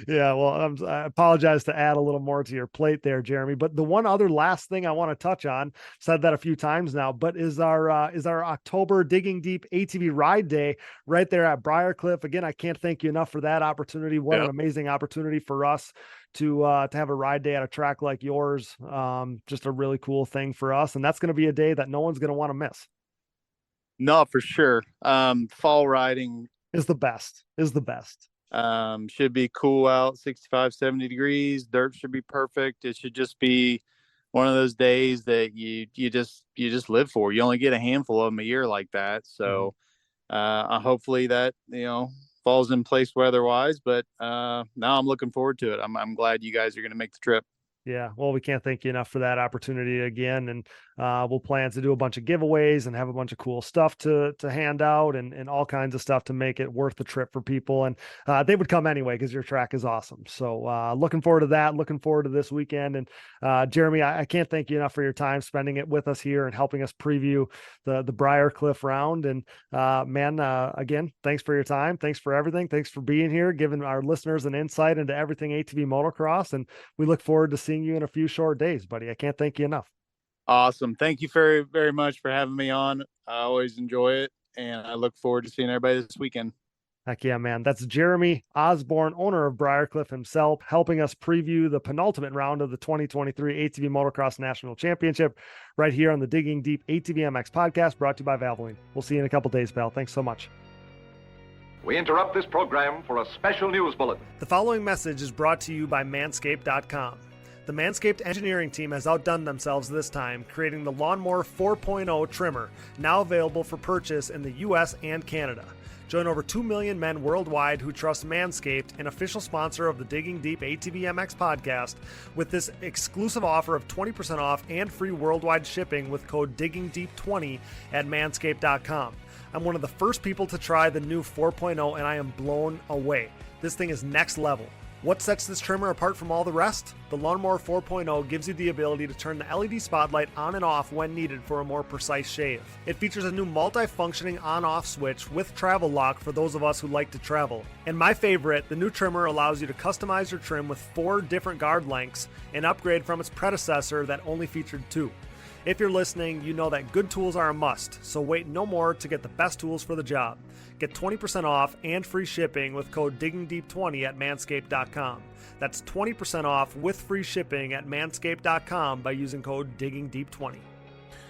Yeah, well, I apologize to add a little more to your plate there, Jeremy. But the one other last thing I want to touch on, said that a few times now, but is our October Digging Deep ATV Ride Day right there at Briarcliff. Again, I can't thank you enough for that opportunity. What an amazing opportunity for us to have a ride day at a track like yours. Just a really cool thing for us, and that's going to be a day that no one's going to want to miss. No, for sure. Fall riding is the best. Should be cool out, 65, 70 degrees. Dirt should be perfect. It should just be one of those days that you just live for. You only get a handful of them a year like that. So hopefully that, falls in place weather-wise. But now I'm looking forward to it. I'm glad you guys are going to make the trip. Yeah, well, we can't thank you enough for that opportunity again. And we'll plan to do a bunch of giveaways and have a bunch of cool stuff to hand out and all kinds of stuff to make it worth the trip for people. And they would come anyway because your track is awesome. So looking forward to that, looking forward to this weekend. And Jeremy, I can't thank you enough for your time spending it with us here and helping us preview the Briarcliff round. And again, thanks for your time. Thanks for everything. Thanks for being here, giving our listeners an insight into everything ATV motocross. And we look forward to seeing you in a few short days, buddy. I can't thank you enough. Awesome. Thank you very, very much for having me on. I always enjoy it, and I look forward to seeing everybody this weekend. Heck yeah, man. That's Jeremy Osborn, owner of Briarcliff himself, helping us preview the penultimate round of the 2023 ATV Motocross National Championship right here on the Digging Deep ATVMX Podcast, brought to you by Valvoline. We'll see you in a couple days, pal. Thanks so much. We interrupt this program for a special news bulletin. The following message is brought to you by Manscaped.com. The Manscaped engineering team has outdone themselves this time, creating the Lawnmower 4.0 trimmer, now available for purchase in the U.S. and Canada. Join over 2 million men worldwide who trust Manscaped, an official sponsor of the Digging Deep ATVMX podcast, with this exclusive offer of 20% off and free worldwide shipping with code DiggingDeep20 at Manscaped.com. I'm one of the first people to try the new 4.0 and I am blown away. This thing is next level. What sets this trimmer apart from all the rest? The Lawnmower 4.0 gives you the ability to turn the LED spotlight on and off when needed for a more precise shave. It features a new multi-functioning on-off switch with travel lock for those of us who like to travel. And my favorite, the new trimmer allows you to customize your trim with 4 different guard lengths, an upgrade from its predecessor that only featured 2. If you're listening, you know that good tools are a must, so wait no more to get the best tools for the job. Get 20% off and free shipping with code DiggingDeep20 at Manscaped.com. That's 20% off with free shipping at Manscaped.com by using code DiggingDeep20.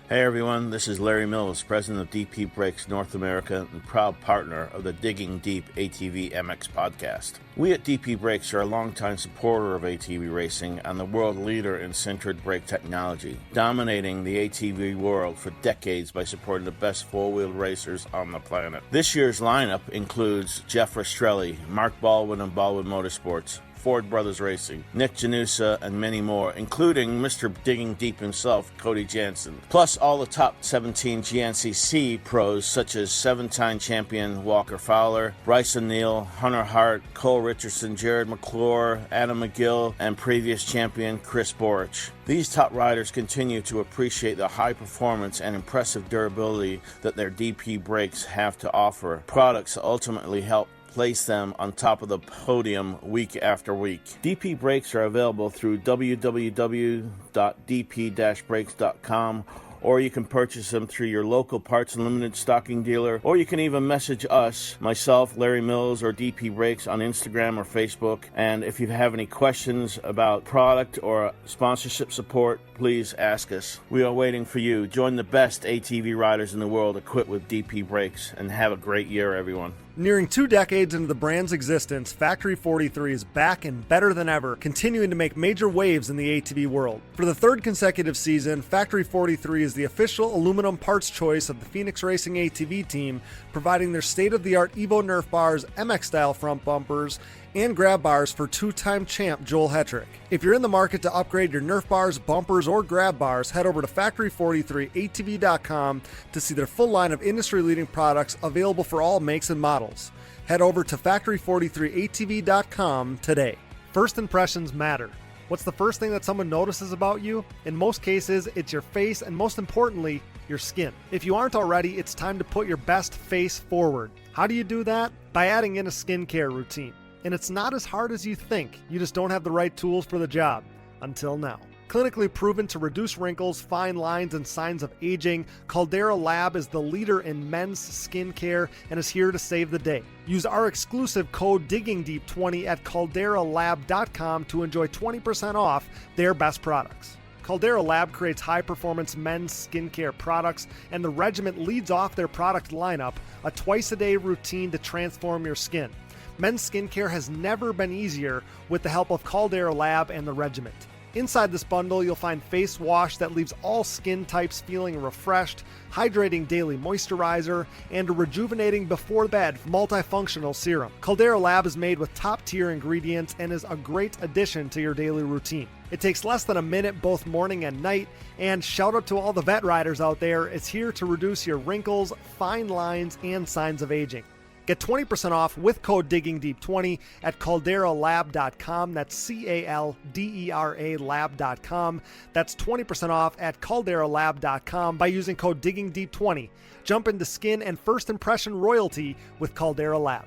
Hey everyone, this is Larry Mills, president of DP Brakes North America and proud partner of the Digging Deep ATVMX Podcast. We at DP Brakes are a longtime supporter of ATV racing and the world leader in sintered brake technology, dominating the ATV world for decades by supporting the best four-wheel racers on the planet. This year's lineup includes Jeff Rastrelli, Mark Baldwin and Baldwin Motorsports, Ford Brothers Racing, Nick Janusa, and many more, including Mr. Digging Deep himself, Cody Jansen. Plus all the top 17 GNCC pros such as 7-time champion Walker Fowler, Bryson Neal, Hunter Hart, Cole Richardson, Jared McClure, Adam McGill, and previous champion Chris Borich. These top riders continue to appreciate the high performance and impressive durability that their DP brakes have to offer. Products ultimately help place them on top of the podium week after week. DP brakes are available through www.dp-brakes.com, or you can purchase them through your local Parts Unlimited stocking dealer, or you can even message us, myself, Larry Mills, or DP Brakes on Instagram or Facebook. And if you have any questions about product or sponsorship support, please ask us. We are waiting for you. Join the best ATV riders in the world equipped with DP Brakes, and have a great year, everyone. Nearing 2 decades into the brand's existence, Factory 43 is back and better than ever, continuing to make major waves in the ATV world. For the 3rd consecutive season, Factory 43 is the official aluminum parts choice of the Phoenix Racing ATV team, providing their state-of-the-art Evo Nerf bars, MX-style front bumpers, and grab bars for 2-time champ Joel Hetrick. If you're in the market to upgrade your Nerf bars, bumpers, or grab bars, head over to Factory43ATV.com to see their full line of industry-leading products available for all makes and models. Head over to Factory43ATV.com today. First impressions matter. What's the first thing that someone notices about you? In most cases, it's your face and most importantly, your skin. If you aren't already, it's time to put your best face forward. How do you do that? By adding in a skincare routine. And it's not as hard as you think. You just don't have the right tools for the job. Until now. Clinically proven to reduce wrinkles, fine lines, and signs of aging, Caldera Lab is the leader in men's skincare and is here to save the day. Use our exclusive code DiggingDeep20 at calderalab.com to enjoy 20% off their best products. Caldera Lab creates high-performance men's skincare products, and the regiment leads off their product lineup, a twice-a-day routine to transform your skin. Men's skincare has never been easier with the help of Caldera Lab and the regiment. Inside this bundle, you'll find face wash that leaves all skin types feeling refreshed, hydrating daily moisturizer, and a rejuvenating before bed multifunctional serum. Caldera Lab is made with top-tier ingredients and is a great addition to your daily routine. It takes less than a minute both morning and night, and shout out to all the vet riders out there, it's here to reduce your wrinkles, fine lines, and signs of aging. Get 20% off with code DiggingDeep20 at calderalab.com. That's CALDERA lab.com. That's 20% off at calderalab.com by using code DiggingDeep20. Jump into skin and first impression royalty with Caldera Lab.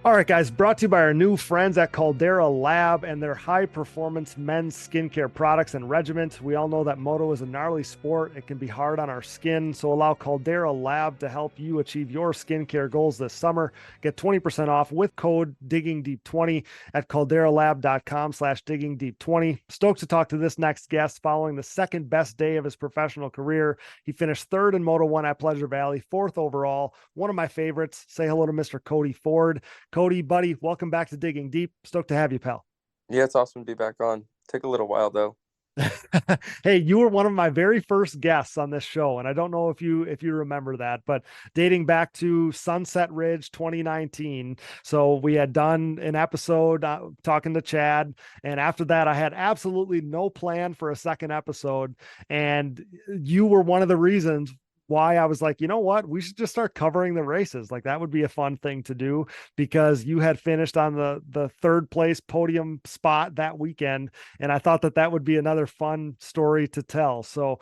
All right, guys, brought to you by our new friends at Caldera Lab and their high-performance men's skincare products and regimens. We all know that moto is a gnarly sport. It can be hard on our skin, so allow Caldera Lab to help you achieve your skincare goals this summer. Get 20% off with code DiggingDeep20 at calderalab.com/DiggingDeep20. Stoked to talk to this next guest following the second best day of his professional career. He finished third in Moto 1 at Pleasure Valley, fourth overall, one of my favorites. Say hello to Mr. Cody Ford. Cody, buddy, welcome back to Digging Deep. Stoked to have you, pal. Yeah, it's awesome to be back on. Took a little while though. Hey, you were one of my very first guests on this show, and I don't know if you remember that, but dating back to Sunset Ridge 2019. So we had done an episode talking to Chad, and after that I had absolutely no plan for a second episode, and you were one of the reasons why I was like, you know what, we should just start covering the races. Like that would be a fun thing to do, because you had finished on the third place podium spot that weekend. And I thought that would be another fun story to tell. So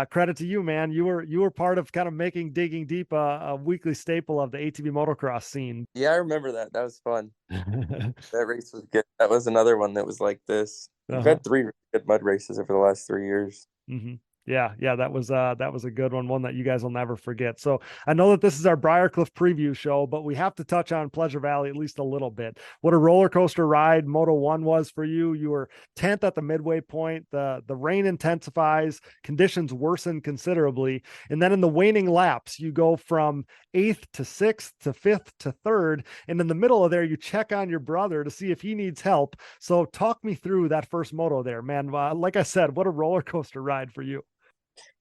credit to you, man. You were part of kind of making Digging Deep a weekly staple of the ATV motocross scene. Yeah, I remember that. That was fun. That race was good. That was another one that was like this. We've had 3 good mud races over the last 3 years. Mm-hmm. Yeah, that was a good one that you guys will never forget. So I know that this is our Briarcliff Preview Show, but we have to touch on Pleasure Valley at least a little bit. What a roller coaster ride Moto 1 was for you. You were 10th at the midway point. The rain intensifies, conditions worsen considerably, and then in the waning laps, you go from 8th to 6th to 5th to 3rd, and in the middle of there, you check on your brother to see if he needs help. So talk me through that first moto there, man. Like I said, what a roller coaster ride for you.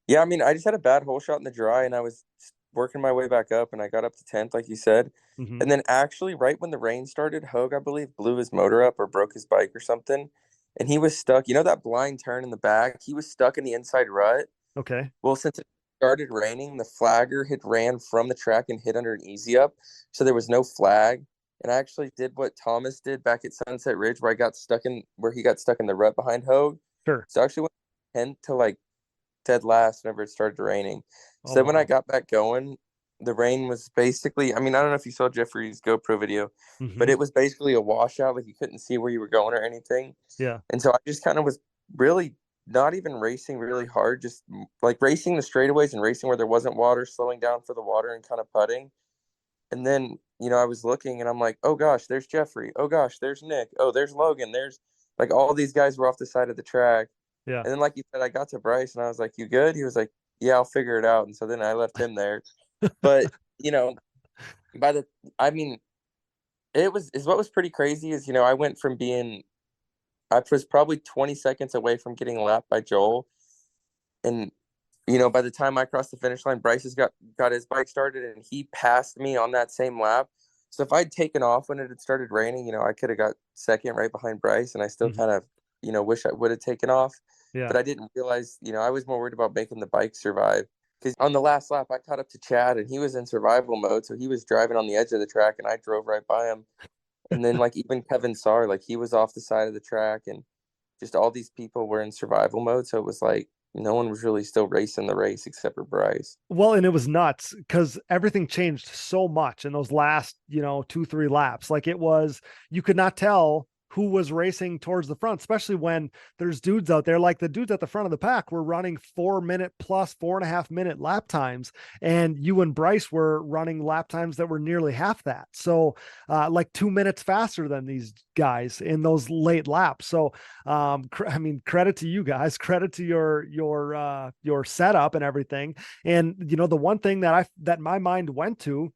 Yeah, I mean, I just had a bad hole shot in the dry, and I was working my way back up, and I got up to 10th, like you said. Mm-hmm. And then actually, right when the rain started, Hogue, I believe, blew his motor up or broke his bike or something, and he was stuck. You know that blind turn in the back? He was stuck in the inside rut. Okay. Well, since it started raining, the flagger had ran from the track and hit under an easy up, so there was no flag. And I actually did what Thomas did back at Sunset Ridge, where he got stuck in the rut behind Hogue. Sure. So I actually went 10th to like dead last whenever it started raining. So then when I got back going, the rain was basically, I mean, I don't know if you saw Jeffrey's GoPro video, but it was basically a washout. Like you couldn't see where you were going or anything. Yeah. And so I just kind of was really not even racing really hard, just like racing the straightaways and racing where there wasn't water, slowing down for the water and kind of putting. And then, you know, I was looking and I'm like, oh gosh, there's Jeffrey. Oh gosh, there's Nick. Oh, there's Logan. There's like all these guys were off the side of the track. Yeah. And then, like you said, I got to Bryce and I was like, you good? He was like, yeah, I'll figure it out. And so then I left him there. But, you know, what was pretty crazy is, you know, I went from I was probably 20 seconds away from getting lapped by Joel. And, you know, by the time I crossed the finish line, Bryce has got his bike started and he passed me on that same lap. So if I'd taken off when it had started raining, you know, I could have got second right behind Bryce, and I still kind of, you know, wish I would have taken off. Yeah. But I didn't realize, you know, I was more worried about making the bike survive. Because on the last lap, I caught up to Chad, and he was in survival mode. So he was driving on the edge of the track, and I drove right by him. And then, like, even Kevin Saar, like, he was off the side of the track, and just all these people were in survival mode. So it was like, no one was really still racing the race except for Bryce. Well, and it was nuts because everything changed so much in those last, you know, 2-3 laps. Like you could not tell who was racing towards the front, especially when there's dudes out there, like the dudes at the front of the pack were running 4-minute plus 4.5 minute lap times. And you and Bryce were running lap times that were nearly half that. So like 2 minutes faster than these guys in those late laps. So, I mean, credit to you guys, credit to your setup and everything. And, you know, the one thing that my mind went to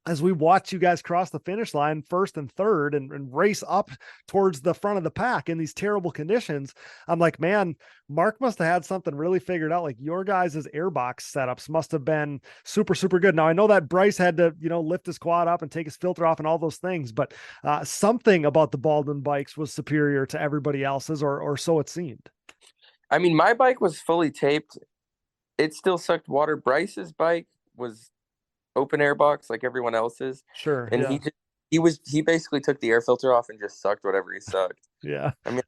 as we watch you guys cross the finish line first and third and race up towards the front of the pack in these terrible conditions, I'm like, man, Mark must have had something really figured out. Like your guys' airbox setups must have been super, super good. Now I know that Bryce had to, lift his quad up and take his filter off and all those things, but something about the Baldwin bikes was superior to everybody else's, or so it seemed. I mean, my bike was fully taped. It still sucked water. Bryce's bike was open air box like everyone else's. Sure. And yeah. he basically took the air filter off and just sucked whatever he sucked. Yeah. I mean,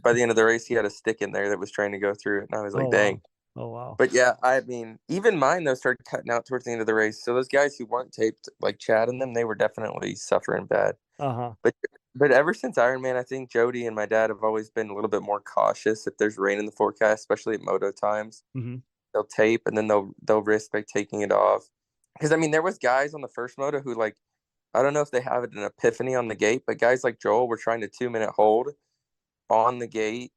by the end of the race, he had a stick in there that was trying to go through it. And I was like, dang. Wow. Oh, wow. But yeah, I mean, even mine, though, started cutting out towards the end of the race. So those guys who weren't taped, like Chad and them, they were definitely suffering bad. Uh-huh. But ever since Ironman, I think Jody and my dad have always been a little bit more cautious if there's rain in the forecast, especially at moto times. Mm-hmm. They'll tape and then they'll risk by taking it off. Because, I mean, there was guys on the first moto who, like, I don't know if they have an epiphany on the gate, but guys like Joel were trying to 2-minute hold on the gate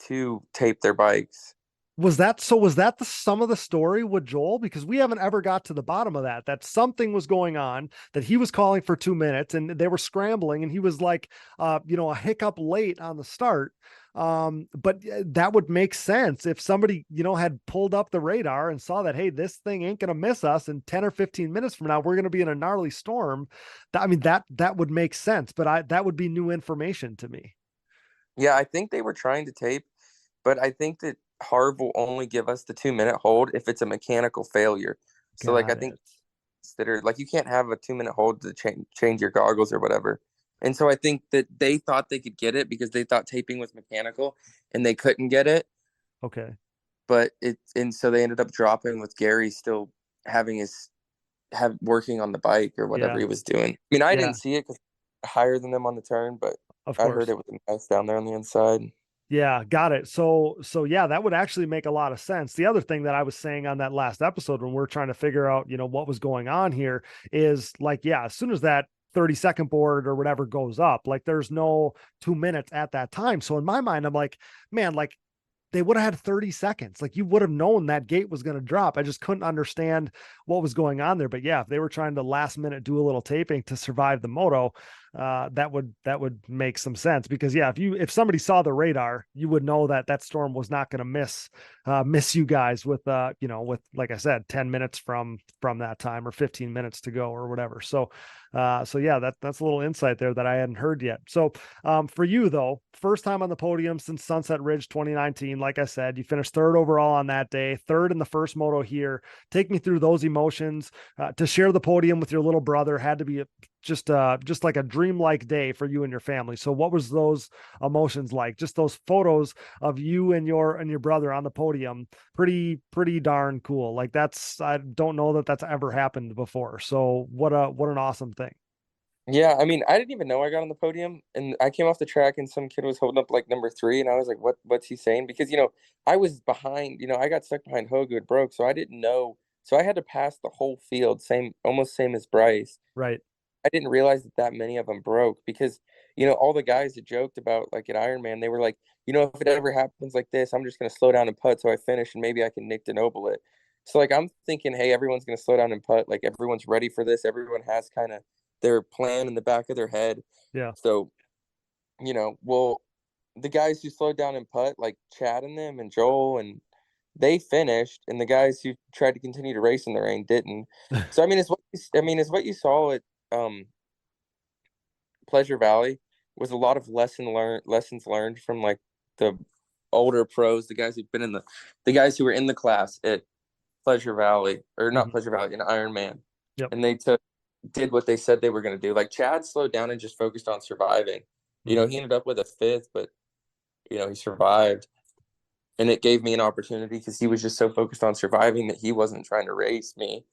to tape their bikes. Was that the sum of the story with Joel? Because we haven't ever got to the bottom of that something was going on, that he was calling for 2 minutes and they were scrambling and he was like, a hiccup late on the start. But that would make sense if somebody, had pulled up the radar and saw that, hey, this thing ain't going to miss us in 10 or 15 minutes from now. We're going to be in a gnarly storm. That would make sense, but that would be new information to me. Yeah, I think they were trying to tape, but I think that Harv will only give us the 2-minute hold if it's a mechanical failure. So I think consider, like, you can't have a 2-minute hold to change your goggles or whatever. And so I think that they thought they could get it because they thought taping was mechanical and they couldn't get it. Okay. But so they ended up dropping with Gary still working on the bike or whatever he was doing. I mean, I didn't see it because higher than them on the turn, but I heard it was a mess down there on the inside. Yeah, got it. So yeah, that would actually make a lot of sense. The other thing that I was saying on that last episode when we're trying to figure out, what was going on here is like, yeah, as soon as that 30-second board or whatever goes up, like there's no 2 minutes at that time. So in my mind, I'm like, man, like they would have had 30 seconds. Like you would have known that gate was going to drop. I just couldn't understand what was going on there. But yeah, if they were trying to last minute do a little taping to survive the moto, that would make some sense, because yeah, if somebody saw the radar, you would know that storm was not going to miss you guys with with, like I said, 10 minutes from that time or 15 minutes to go or whatever. So yeah, that's a little insight there that I hadn't heard yet. So for you though, first time on the podium since Sunset Ridge 2019, like I said, you finished third overall on that day, third in the first moto here. Take me through those emotions. To share the podium with your little brother had to be just like a dreamlike day for you and your family. So what was those emotions like? Just those photos of you and your brother on the podium, pretty darn cool. Like I don't know that that's ever happened before. So what an awesome thing. Yeah, I mean, I didn't even know I got on the podium, and I came off the track and some kid was holding up like number 3, and I was like, what's he saying? Because, I was behind, I got stuck behind Hogue, who had broke, so I didn't know. So I had to pass the whole field, almost same as Bryce. Right. I didn't realize that many of them broke because, all the guys that joked about like at Ironman, they were like, if it ever happens like this, I'm just going to slow down and putt so I finish and maybe I can Nick DeNoble it. So like, I'm thinking, hey, everyone's going to slow down and putt. Like everyone's ready for this. Everyone has kind of their plan in the back of their head. Yeah. So, well, the guys who slowed down and putt, like Chad and them and Joel, and they finished, and the guys who tried to continue to race in the rain didn't. So, it's what you saw at Pleasure Valley was a lot of lessons learned from like the older pros, the guys who've been the guys who were in the class at Pleasure Valley, or not Pleasure Valley, in Ironman. Yep. And they did what they said they were going to do. Like Chad slowed down and just focused on surviving. He ended up with a 5th, but he survived. And it gave me an opportunity because he was just so focused on surviving that he wasn't trying to race me.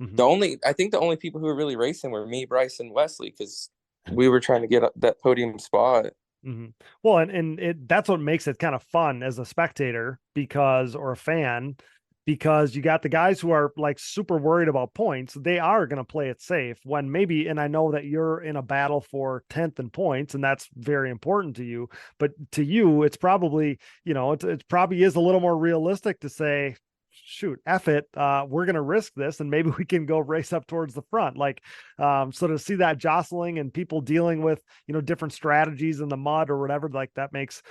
Mm-hmm. I think the only people who were really racing were me, Bryce, and Wesley, because we were trying to get that podium spot. Mm-hmm. Well, and that's what makes it kind of fun as a spectator or a fan, because you got the guys who are like super worried about points. They are going to play it safe when maybe, and I know that you're in a battle for 10th in points, and that's very important to you, but to you, it's probably, it probably is a little more realistic to say, shoot, F it. We're going to risk this and maybe we can go race up towards the front. Like, so to see that jostling and people dealing with, different strategies in the mud or whatever, like that makes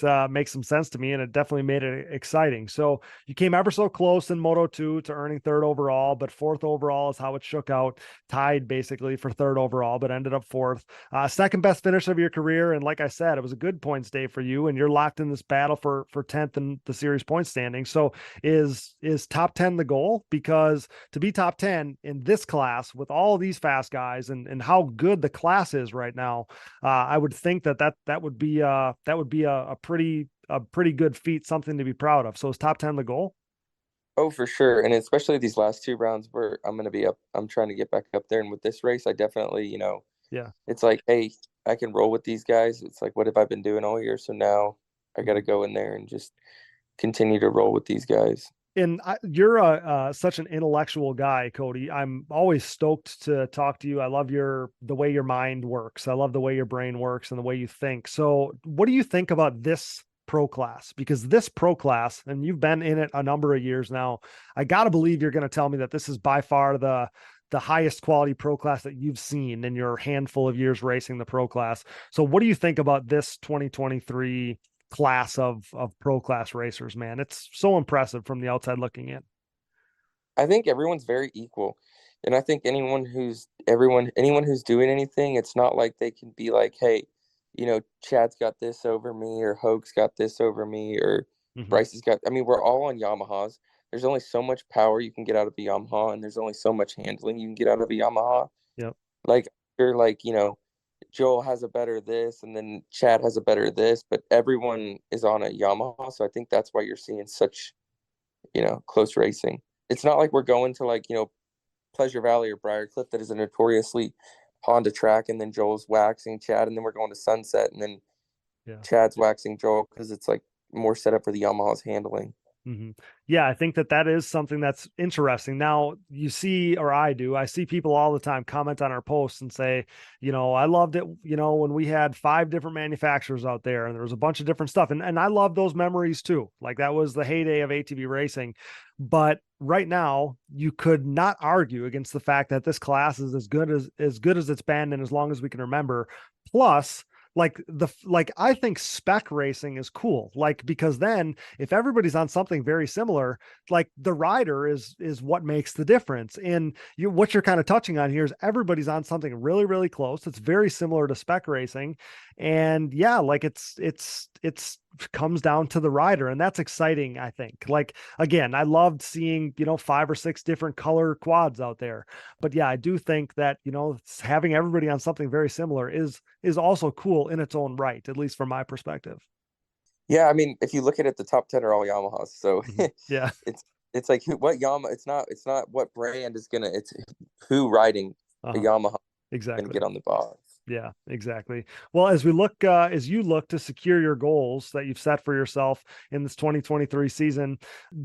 some sense to me. And it definitely made it exciting. So you came ever so close in Moto2 to earning third overall, but fourth overall is how it shook out, tied basically for third overall, but ended up fourth. Second best finish of your career. And like I said, it was a good points day for you, and you're locked in this battle for 10th in the series point standing. So is top 10 the goal? Because to be top 10 in this class with all these fast guys and how good the class is right now, I would think that would be a pretty good feat, something to be proud of. So is top 10 the goal? Oh, for sure. And especially these last two rounds where I'm going to be up, I'm trying to get back up there. And with this race, I definitely, yeah, it's like, hey, I can roll with these guys. It's like, what have I been doing all year? So now I got to go in there and just continue to roll with these guys. And you're such an intellectual guy, Cody. I'm always stoked to talk to you. I love the way your mind works. I love the way your brain works and the way you think. So what do you think about this pro class? Because this pro class, and you've been in it a number of years now, I got to believe you're going to tell me that this is by far the highest quality pro class that you've seen in your handful of years racing the pro class. So what do you think about this 2023 class of pro class racers, man? It's so impressive from the outside looking in. I think everyone's very equal. And I think anyone who's doing anything, it's not like they can be like, hey, Chad's got this over me, or Hoke's got this over me, or Bryce has got, we're all on Yamahas. There's only so much power you can get out of a Yamaha, and there's only so much handling you can get out of a Yamaha. Yep. Like, you're like, Joel has a better this, and then Chad has a better this, but everyone is on a Yamaha. So I think that's why you're seeing such, close racing. It's not like we're going to Pleasure Valley or Briarcliff, that is a notoriously Honda track, and then Joel's waxing Chad, and then we're going to Sunset, and then Chad's waxing Joel, because it's like more set up for the Yamaha's handling. Mm-hmm. Yeah, I think that is something that's interesting. Now you see, or I see people all the time comment on our posts and say, I loved it, when we had 5 different manufacturers out there and there was a bunch of different stuff. And I love those memories too. Like that was the heyday of ATV racing. But right now you could not argue against the fact that this class is as good as it's been and as long as we can remember. Plus, I think spec racing is cool, because then if everybody's on something very similar, like the rider is what makes the difference. And what you're kind of touching on here is everybody's on something really, really close. It's very similar to spec racing. And yeah, like it's comes down to the rider, and that's exciting. I think, again, I loved seeing, 5 or 6 different color quads out there, but yeah, I do think that, having everybody on something very similar is also cool in its own right, at least from my perspective. Yeah. If you look at it, the top 10 are all Yamahas. So yeah, it's like what Yamaha, it's not what brand is it's who riding a Yamaha exactly gonna get on the box. Yeah, exactly. Well, as you look to secure your goals that you've set for yourself in this 2023 season,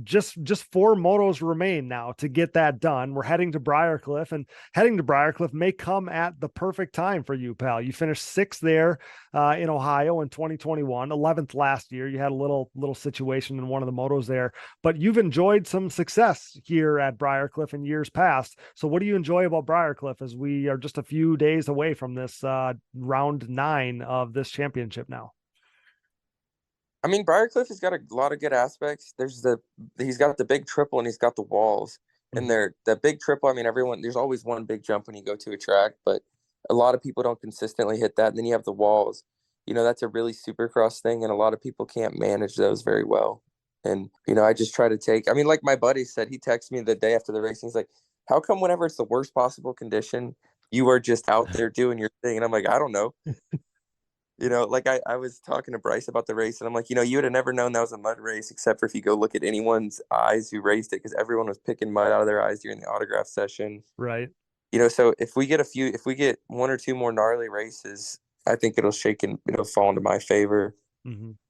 just 4 motos remain now to get that done. We're heading to Briarcliff, and heading to Briarcliff may come at the perfect time for you, pal. You finished 6th there in Ohio in 2021, 11th last year. You had a little situation in one of the motos there, but you've enjoyed some success here at Briarcliff in years past. So what do you enjoy about Briarcliff as we are just a few days away from this round 9 of this championship now? Briarcliff has got a lot of good aspects. He's got the big triple, and he's got the walls. And the big triple, there's always one big jump when you go to a track, but a lot of people don't consistently hit that. And then you have the walls. That's a really supercross thing, and a lot of people can't manage those very well. And, I just try to take, like my buddy said, he texted me the day after the race, he's like, how come whenever it's the worst possible condition, you are just out there doing your thing? And I'm like, I don't know. I was talking to Bryce about the race, and I'm like, you would have never known that was a mud race, except for if you go look at anyone's eyes who raced it, because everyone was picking mud out of their eyes during the autograph session. Right. So if we get 1 or 2 more gnarly races, I think it'll shake and it'll fall into my favor.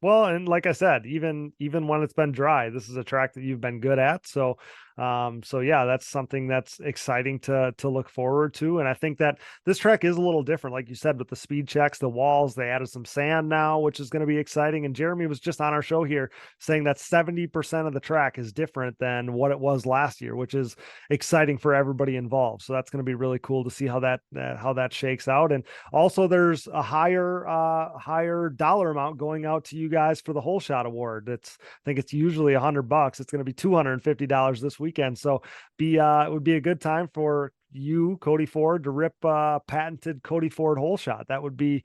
Well, and like I said, even when it's been dry, this is a track that you've been good at. So So yeah, that's something that's exciting to look forward to. And I think that this track is a little different, like you said, with the speed checks, the walls, they added some sand now, which is going to be exciting. And Jeremy was just on our show here saying that 70% of the track is different than what it was last year, which is exciting for everybody involved. So that's going to be really cool to see how that shakes out. And also there's a higher dollar amount going out to you guys for the Whole Shot Award. I think it's usually $100. It's going to be $250 this weekend. So it would be a good time for you, Cody Ford, to rip patented Cody Ford Whole Shot. That would be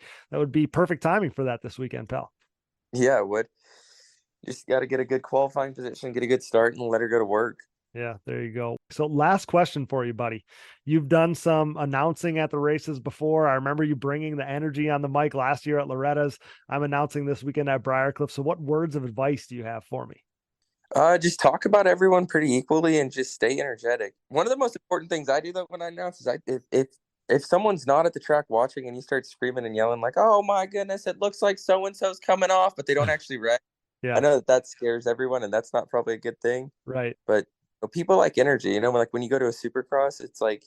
perfect timing for that this weekend, pal. Yeah, it would. Just got to get a good qualifying position, get a good start, and let her go to work. Yeah, there you go. So last question for you, buddy. You've done some announcing at the races before. I remember you bringing the energy on the mic last year at Loretta's. I'm announcing this weekend at Briarcliff. So what words of advice do you have for me? Just talk about everyone pretty equally and just stay energetic. One of the most important things I do though when I announce is if someone's not at the track watching and you start screaming and yelling like, "Oh my goodness, it looks like so-and-so's coming off," but they don't actually wreck. Yeah. I know that scares everyone and that's not probably a good thing. Right. But people like energy, like when you go to a Supercross, it's like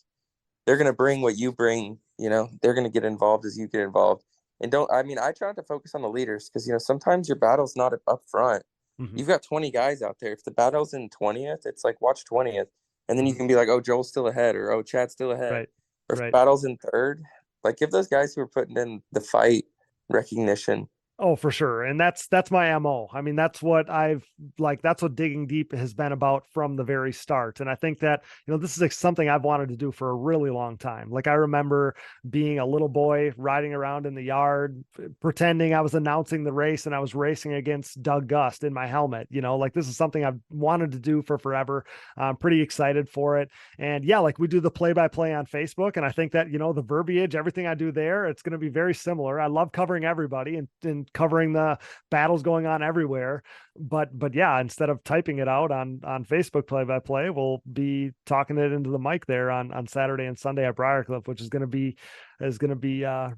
they're going to bring what you bring, they're going to get involved as you get involved. And I try not to focus on the leaders because, sometimes your battle's not up front. Mm-hmm. You've got 20 guys out there. If the battle's in 20th, it's like watch 20th. And then you can be like, oh, Joel's still ahead, or oh, Chad's still ahead. Right. Or if the battle's in third, like give those guys who are putting in the fight recognition. Oh, for sure. And that's my MO. I mean, that's what that's what Digging Deep has been about from the very start. And I think that, this is something I've wanted to do for a really long time. Like I remember being a little boy riding around in the yard, pretending I was announcing the race and I was racing against Doug Gust in my helmet, this is something I've wanted to do for forever. I'm pretty excited for it. And yeah, like we do the play-by-play on Facebook. And I think that, the verbiage, everything I do there, it's going to be very similar. I love covering everybody and covering the battles going on everywhere. But yeah, instead of typing it out on Facebook play-by-play, we'll be talking it into the mic there on Saturday and Sunday at Briarcliff, which is going to be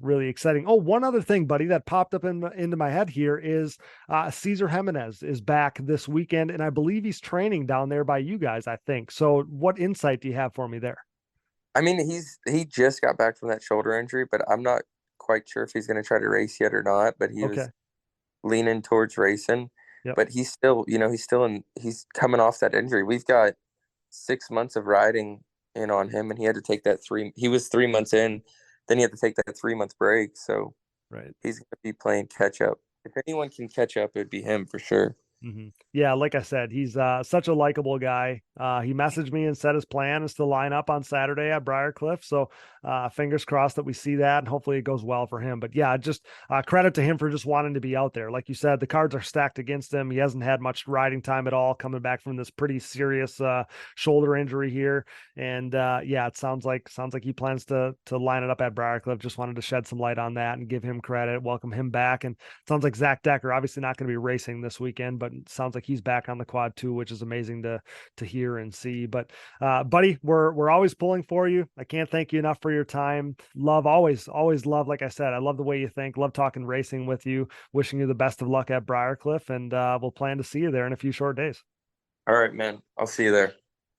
really exciting. Oh, one other thing, buddy, that popped up into my head here is Cesar Jimenez is back this weekend, and I believe he's training down there by you guys, I think. So what insight do you have for me there? I mean, he just got back from that shoulder injury, but I'm not quite sure if he's going to try to race yet or not, but he was leaning towards racing. Yep. But he's still, he's coming off that injury. We've got 6 months of riding in on him, and he had to take he was 3 months in, then he had to take that 3-month break. So he's going to be playing catch up. If anyone can catch up, it'd be him for sure. Mm-hmm. Yeah, like I said, he's such a likable guy. He messaged me and said his plan is to line up on Saturday at Briarcliff. So fingers crossed that we see that, and hopefully it goes well for him. But yeah, just credit to him for just wanting to be out there. Like you said, the cards are stacked against him. He hasn't had much riding time at all, coming back from this pretty serious shoulder injury here. And yeah, it sounds like he plans to line it up at Briarcliff. Just wanted to shed some light on that and give him credit, welcome him back. And it sounds like Zach Decker, obviously not going to be racing this weekend, but it sounds like he's back on the quad too, which is amazing to hear and see. But buddy, we're always pulling for you. I can't thank you enough for your time. Always love. Like I said, I love the way you think, love talking racing with you, wishing you the best of luck at Briarcliff, and we'll plan to see you there in a few short days. All right, man. I'll see you there.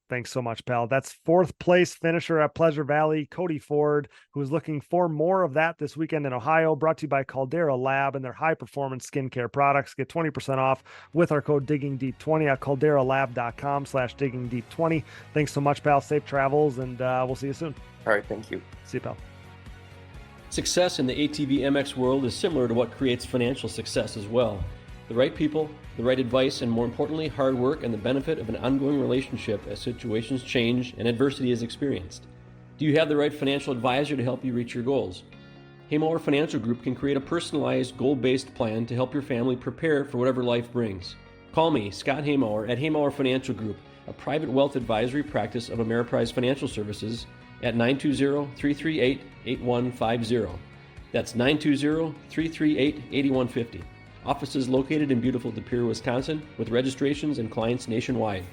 Thanks so much, pal. That's 4th place finisher at Pleasure Valley, Cody Ford, who is looking for more of that this weekend in Ohio, brought to you by Caldera Lab and their high-performance skincare products. Get 20% off with our code DiggingDeep20 at calderalab.com/DiggingDeep20. Thanks so much, pal. Safe travels, and we'll see you soon. All right, thank you. See you, pal. Success in the ATV MX world is similar to what creates financial success as well. The right people, the right advice, and more importantly, hard work and the benefit of an ongoing relationship as situations change and adversity is experienced. Do you have the right financial advisor to help you reach your goals? Haymower Financial Group can create a personalized, goal-based plan to help your family prepare for whatever life brings. Call me, Scott Haymower, at Haymower Financial Group, a private wealth advisory practice of Ameriprise Financial Services, at 920-338-8150. That's 920-338-8150. Offices located in beautiful De Pere, Wisconsin, with registrations and clients nationwide.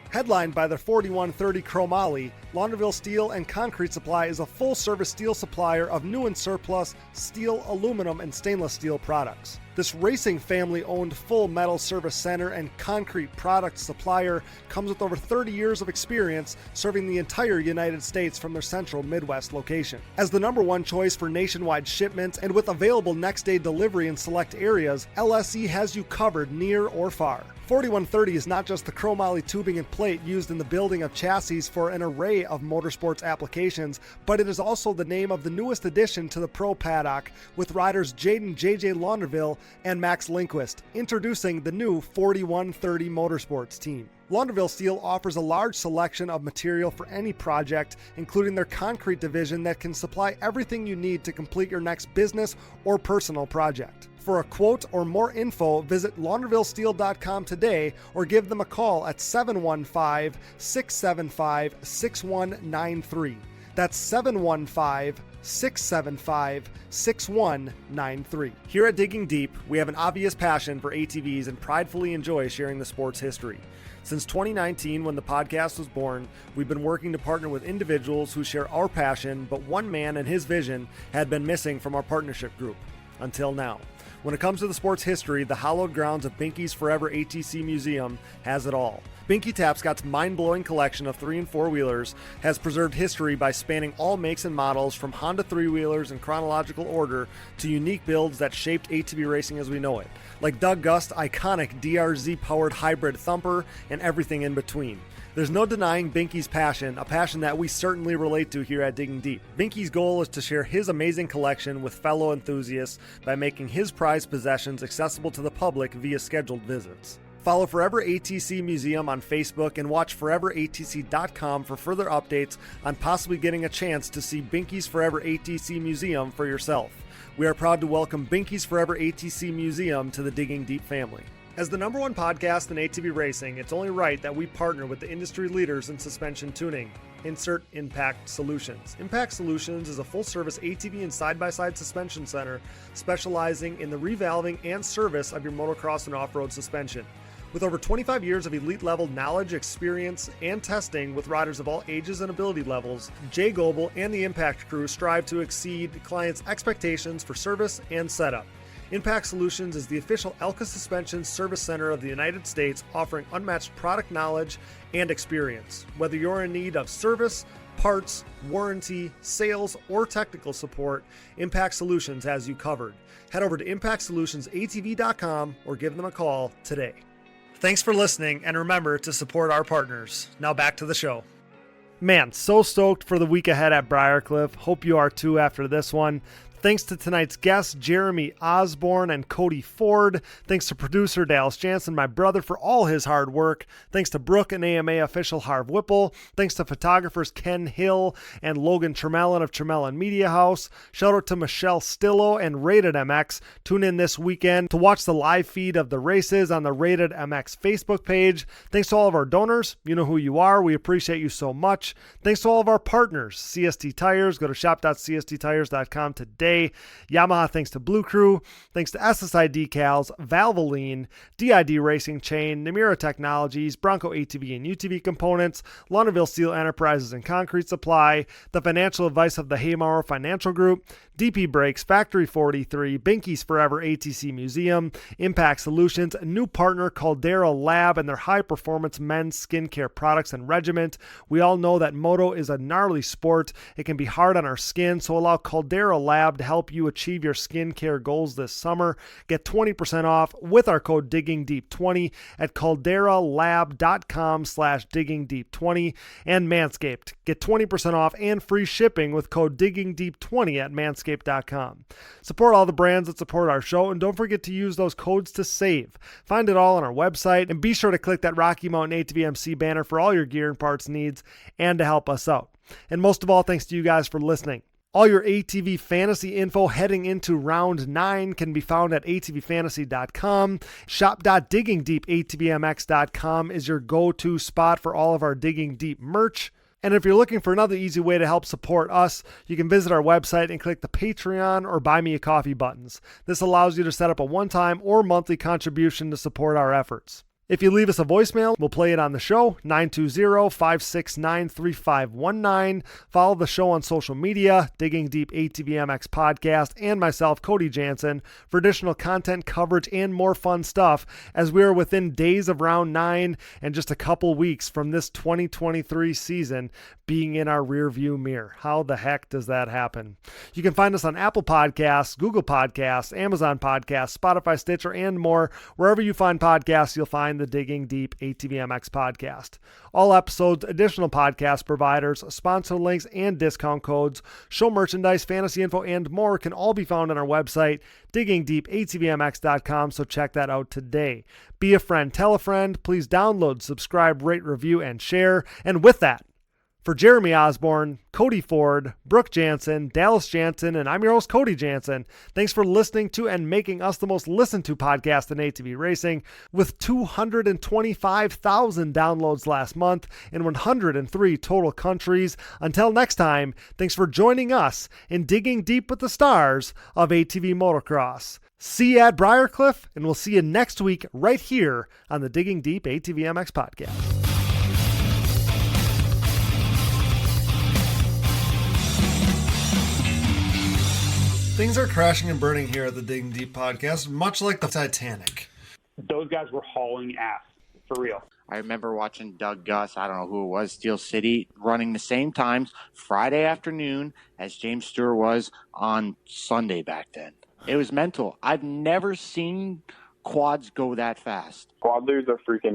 Headlined by their 4130 Chromoly, Launderville Steel and Concrete Supply is a full-service steel supplier of new and surplus steel, aluminum, and stainless steel products. This racing family-owned full metal service center and concrete product supplier comes with over 30 years of experience serving the entire United States from their central Midwest location. As the number one choice for nationwide shipments and with available next-day delivery in select areas, LSE has you covered near or far. 4130 is not just the chromoly tubing and plate used in the building of chassis for an array of motorsports applications, but it is also the name of the newest addition to the Pro Paddock with riders Jaden JJ Launderville and Max Lindquist, introducing the new 4130 Motorsports team. Launderville Steel offers a large selection of material for any project, including their concrete division that can supply everything you need to complete your next business or personal project. For a quote or more info, visit laundervillesteel.com today or give them a call at 715-675-6193. That's 715-675-6193. Here at Digging Deep, we have an obvious passion for ATVs and pridefully enjoy sharing the sport's history. Since 2019, when the podcast was born, we've been working to partner with individuals who share our passion, but one man and his vision had been missing from our partnership group. Until now. When it comes to the sport's history, the hallowed grounds of Binky's Forever ATC Museum has it all. Binky Tapscott's mind-blowing collection of 3- and 4-wheelers has preserved history by spanning all makes and models from Honda 3-wheelers in chronological order to unique builds that shaped ATV racing as we know it, like Doug Gust's iconic DRZ-powered hybrid thumper and everything in between. There's no denying Binky's passion, a passion that we certainly relate to here at Digging Deep. Binky's goal is to share his amazing collection with fellow enthusiasts by making his prized possessions accessible to the public via scheduled visits. Follow Forever ATC Museum on Facebook and watch foreveratc.com for further updates on possibly getting a chance to see Binky's Forever ATC Museum for yourself. We are proud to welcome Binky's Forever ATC Museum to the Digging Deep family. As the number one podcast in ATV racing, it's only right that we partner with the industry leaders in suspension tuning. Insert Impact Solutions. Impact Solutions is a full-service ATV and side-by-side suspension center specializing in the revalving and service of your motocross and off-road suspension. With over 25 years of elite-level knowledge, experience, and testing with riders of all ages and ability levels, Jay Goebel and the Impact crew strive to exceed clients' expectations for service and setup. Impact Solutions is the official Elka Suspension Service Center of the United States, offering unmatched product knowledge and experience. Whether you're in need of service, parts, warranty, sales, or technical support, Impact Solutions has you covered. Head over to impactsolutionsatv.com or give them a call today. Thanks for listening, and remember to support our partners. Now back to the show. Man, so stoked for the week ahead at Briarcliff. Hope you are too after this one. Thanks to tonight's guests, Jeremy Osborn and Cody Ford. Thanks to producer Dallas Jansen, my brother, for all his hard work. Thanks to Brooke and AMA official Harv Whipple. Thanks to photographers Ken Hill and Logan Tremelin of Tremelin Media House. Shout out to Michelle Stillo and Rated MX. Tune in this weekend to watch the live feed of the races on the Rated MX Facebook page. Thanks to all of our donors. You know who you are. We appreciate you so much. Thanks to all of our partners. CST Tires. Go to shop.csttires.com today. Yamaha thanks to Blue Crew, thanks to SSI Decals, Valvoline, DID Racing Chain, Namura Technologies, Bronco ATV and UTV Components, Launderville Steel Enterprises and Concrete Supply, the financial advice of the Haymauer Financial Group, DP Brakes, Factory 43, Binky's Forever ATC Museum, Impact Solutions, a new partner Caldera Lab and their high-performance men's skincare products and regiment. We all know that moto is a gnarly sport. It can be hard on our skin, so allow Caldera Lab to help you achieve your skincare goals this summer. Get 20% off with our code DIGGINGDEEP20 at calderalab.com/DIGGINGDEEP20 and Manscaped. Get 20% off and free shipping with code DIGGINGDEEP20 at Manscaped.com. Support all the brands that support our show, and don't forget to use those codes to save. Find it all on our website, and be sure to click that Rocky Mountain ATVMC banner for all your gear and parts needs and to help us out. And most of all, thanks to you guys for listening. All your ATV fantasy info heading into round 9 can be found at atvfantasy.com. Shop.diggingdeepatvmx.com is your go-to spot for all of our Digging Deep merch. And if you're looking for another easy way to help support us, you can visit our website and click the Patreon or Buy Me a Coffee buttons. This allows you to set up a one-time or monthly contribution to support our efforts. If you leave us a voicemail, we'll play it on the show, 920-569-3519. Follow the show on social media, Digging Deep ATVMX Podcast, and myself, Cody Jansen, for additional content, coverage, and more fun stuff as we are within days of round 9 and just a couple weeks from this 2023 season being in our rearview mirror. How the heck does that happen? You can find us on Apple Podcasts, Google Podcasts, Amazon Podcasts, Spotify, Stitcher, and more. Wherever you find podcasts, you'll find the Digging Deep ATVMX Podcast. All episodes, additional podcast providers, sponsor links, and discount codes, show merchandise, fantasy info, and more can all be found on our website, diggingdeepatvmx.com, so check that out today. Be a friend, tell a friend, please download, subscribe, rate, review, and share. And with that, for Jeremy Osborn, Cody Ford, Brooke Jansen, Dallas Jansen, and I'm your host, Cody Jansen. Thanks for listening to and making us the most listened to podcast in ATV racing, with 225,000 downloads last month in 103 total countries. Until next time, thanks for joining us in Digging Deep with the Stars of ATV Motocross. See you at Briarcliff, and we'll see you next week right here on the Digging Deep ATVMX Podcast. Things are crashing and burning here at the Digging Deep Podcast, much like the Titanic. Those guys were hauling ass, for real. I remember watching Doug Gus, I don't know who it was, Steel City, running the same times Friday afternoon as James Stewart was on Sunday back then. It was mental. I've never seen quads go that fast. Quad leaders are freaking